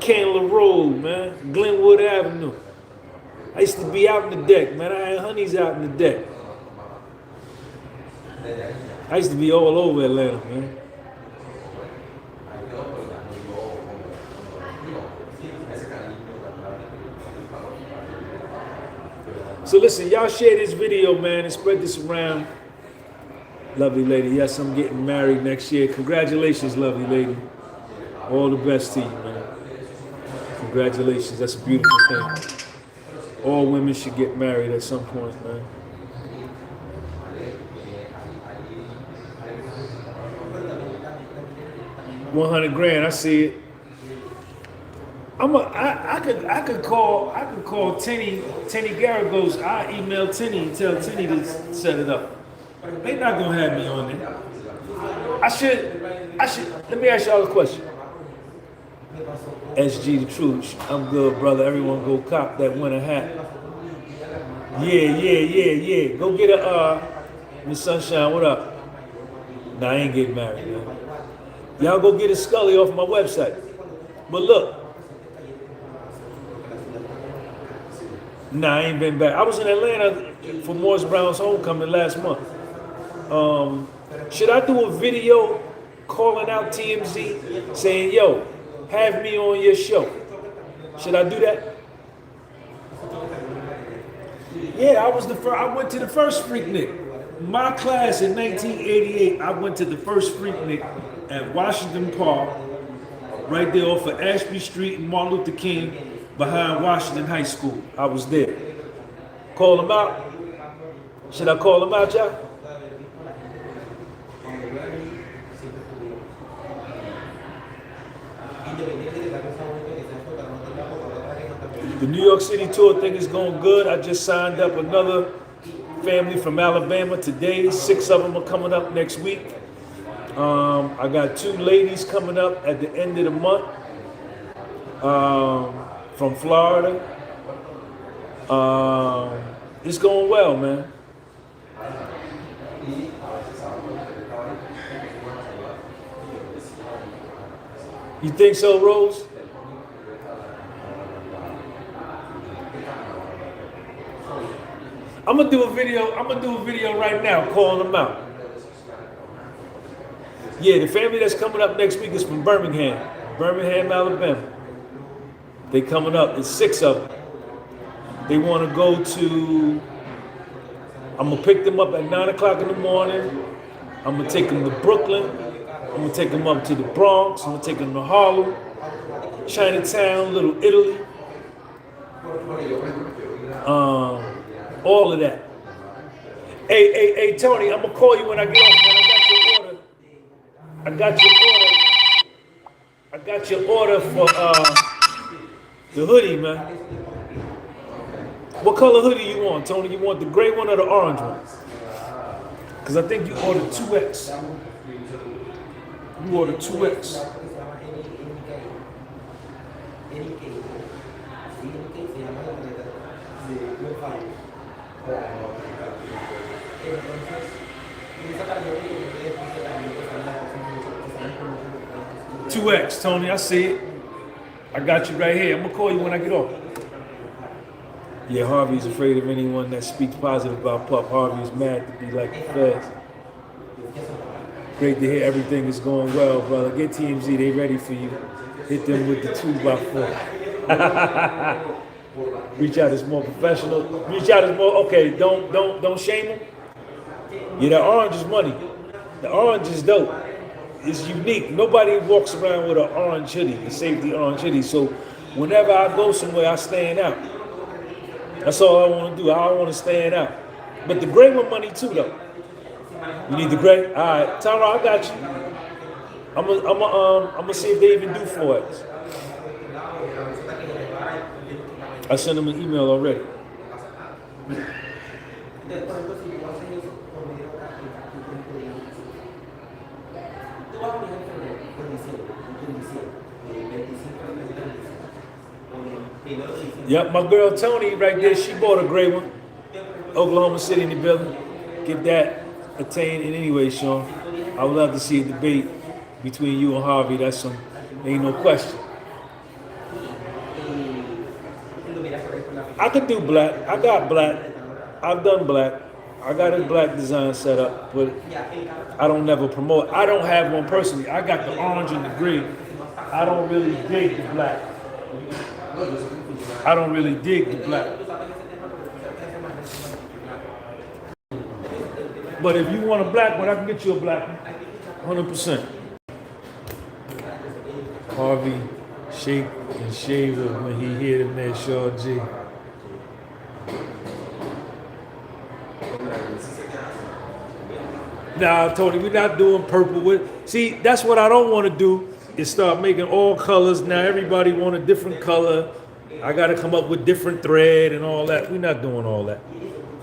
Candler Road, man. Glenwood Avenue. I used to be out in the deck, man. I had honeys out in the deck. I used to be all over Atlanta, man. So listen, y'all share this video, man, and spread this around. Lovely lady, yes, I'm getting married next year. Congratulations, lovely lady. All the best to you, man. Congratulations, that's a beautiful thing. All women should get married at some point, man. $100,000, I see it. I could call Tenny Garagos. I email Tenny and tell Tenny to set it up. They not gonna have me on there. I should. Let me ask y'all a question. SG the truth. I'm good, brother. Everyone go cop that winter hat. Yeah. Go get a Miss Sunshine. What up? Nah, I ain't getting married, man. Y'all go get a Scully off my website. But look. Nah, I ain't been back. I was in Atlanta for Morris Brown's homecoming last month. Should I do a video calling out TMZ, saying, yo, have me on your show. Should I do that? Yeah, I went to the first Freaknik. My class in 1988, I went to the first Freaknik at Washington Park, right there off of Ashby Street and Martin Luther King, behind Washington High School. I was there. Call them out. Should I call them out, y'all? The New York City tour thing is going good. I just signed up another family from Alabama today. 6 of them are coming up next week. I got 2 ladies coming up at the end of the month from Florida. It's going well, man. You think so, Rose? I'm gonna do a video right now calling them out. Yeah, the family that's coming up next week is from Birmingham, Alabama. They coming up. It's 6 of them. They want to go to. I'm gonna pick them up at 9 o'clock in the morning. I'm gonna take them to Brooklyn. I'm gonna take them up to the Bronx. I'm gonna take them to Harlem, Chinatown, Little Italy. All of that. Hey, Tony, I'm gonna call you when I get off, man. I got your order for the hoodie, man. What color hoodie you want, Tony? You want the gray one or the orange one? Because I think you ordered 2X. You ordered 2X. Two X, Tony, I see it. I got you right here. I'm gonna call you when I get off. Yeah, Harvey's afraid of anyone that speaks positive about Puff. Harvey's mad to be like the feds. Great to hear everything is going well, brother. Get TMZ, they ready for you. Hit them with the 2x4. Reach out as more professional. Reach out as more. Okay, don't shame them. Yeah, the orange is money. The orange is dope. It's unique. Nobody walks around with an orange hoodie, a safety orange hoodie. So whenever I go somewhere, I stand out. That's all I want to do. I want to stand out. But the gray one money too, though. You need the gray? All right, Tara, I got you. I'm gonna see if they even do 4X. I sent them an email already. Yep, my girl Tony right there, she bought a gray one. Oklahoma City in the building. Get that attained in any way, Sean. I would love to see a debate between you and Harvey. Ain't no question. I could do black. I got black. I've done black. I got a black design set up, but I don't never promote. I don't have one personally. I got the orange and the green. I don't really dig the black. I don't really dig the black. But if you want a black one, I can get you a black one. 100%. Harvey shake and shave when he hear them there, Shaw G. Nah, Tony, we're not doing purple. See, that's what I don't want to do, is start making all colors. Now everybody want a different color. I got to come up with different thread and all that. We're not doing all that.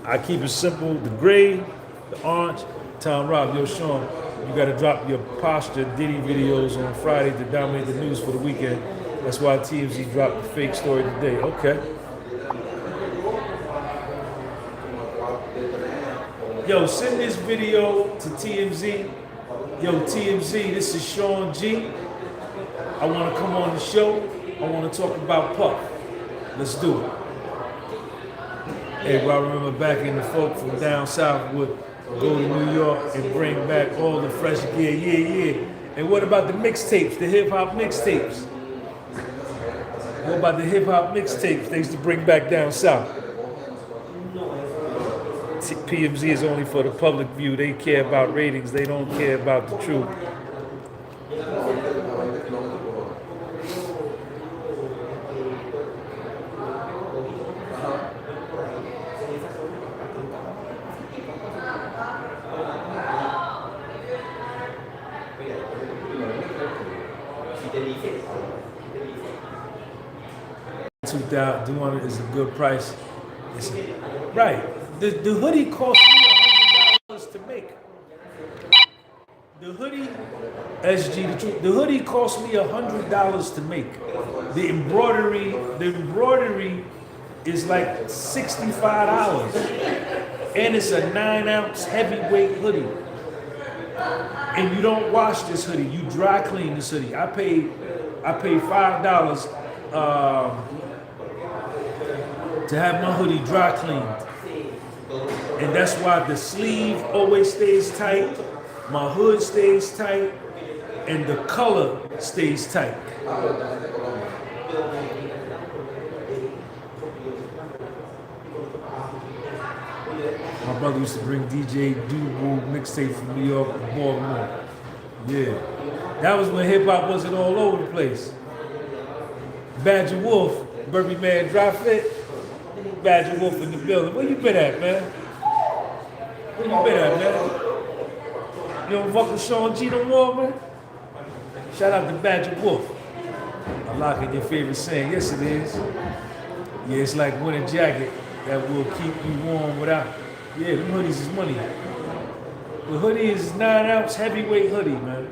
I keep it simple. The gray, the orange. Tom Rob, yo, Sean, you got to drop your posture Diddy videos on Friday to dominate the news for the weekend. That's why TMZ dropped the fake story today. Okay. Yo, send this video to TMZ. Yo, TMZ, this is Sean G. I want to come on the show. I want to talk about Puff. Let's do it. Hey, bro, I remember back in the folk from down south would go to New York and bring back all the fresh gear. Yeah. And what about the mixtapes, the hip hop mixtapes? What about the hip hop mixtapes they used to bring back down south? PMZ is only for the public view. They care about ratings. They don't care about the truth. $200 is a good price. Right. The hoodie cost me $100 to make. The hoodie, SG, the hoodie cost me $100 to make. The embroidery is like $65, and it's a 9-ounce heavyweight hoodie. And you don't wash this hoodie; you dry clean this hoodie. I paid $5 to have my hoodie dry cleaned. And that's why the sleeve always stays tight, my hood stays tight, and the color stays tight. My brother used to bring DJ Doo-Woo mixtape from New York to Baltimore. Yeah. That was when hip-hop wasn't all over the place. Badger Wolf, Burby Man, Dry Fit. Badger Wolf in the building. Where you been at, man? Where you been at, man? You don't fuck with Sean G no more, man? Shout out to Badger Wolf. Unlocking your favorite saying. Yes, it is. Yeah, it's like winter jacket that will keep you warm without. Yeah, them hoodies is money. The hoodie is 9-ounce heavyweight hoodie, man.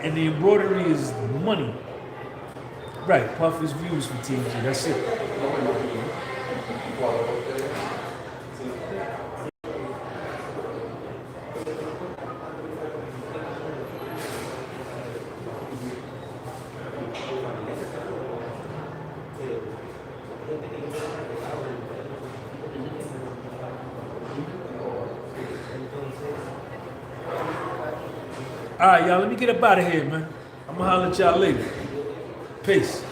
And the embroidery is money. Right, Puffy's views for TG. That's it. All right, y'all, let me get up out of here, man. I'm gonna holler at y'all later. Peace.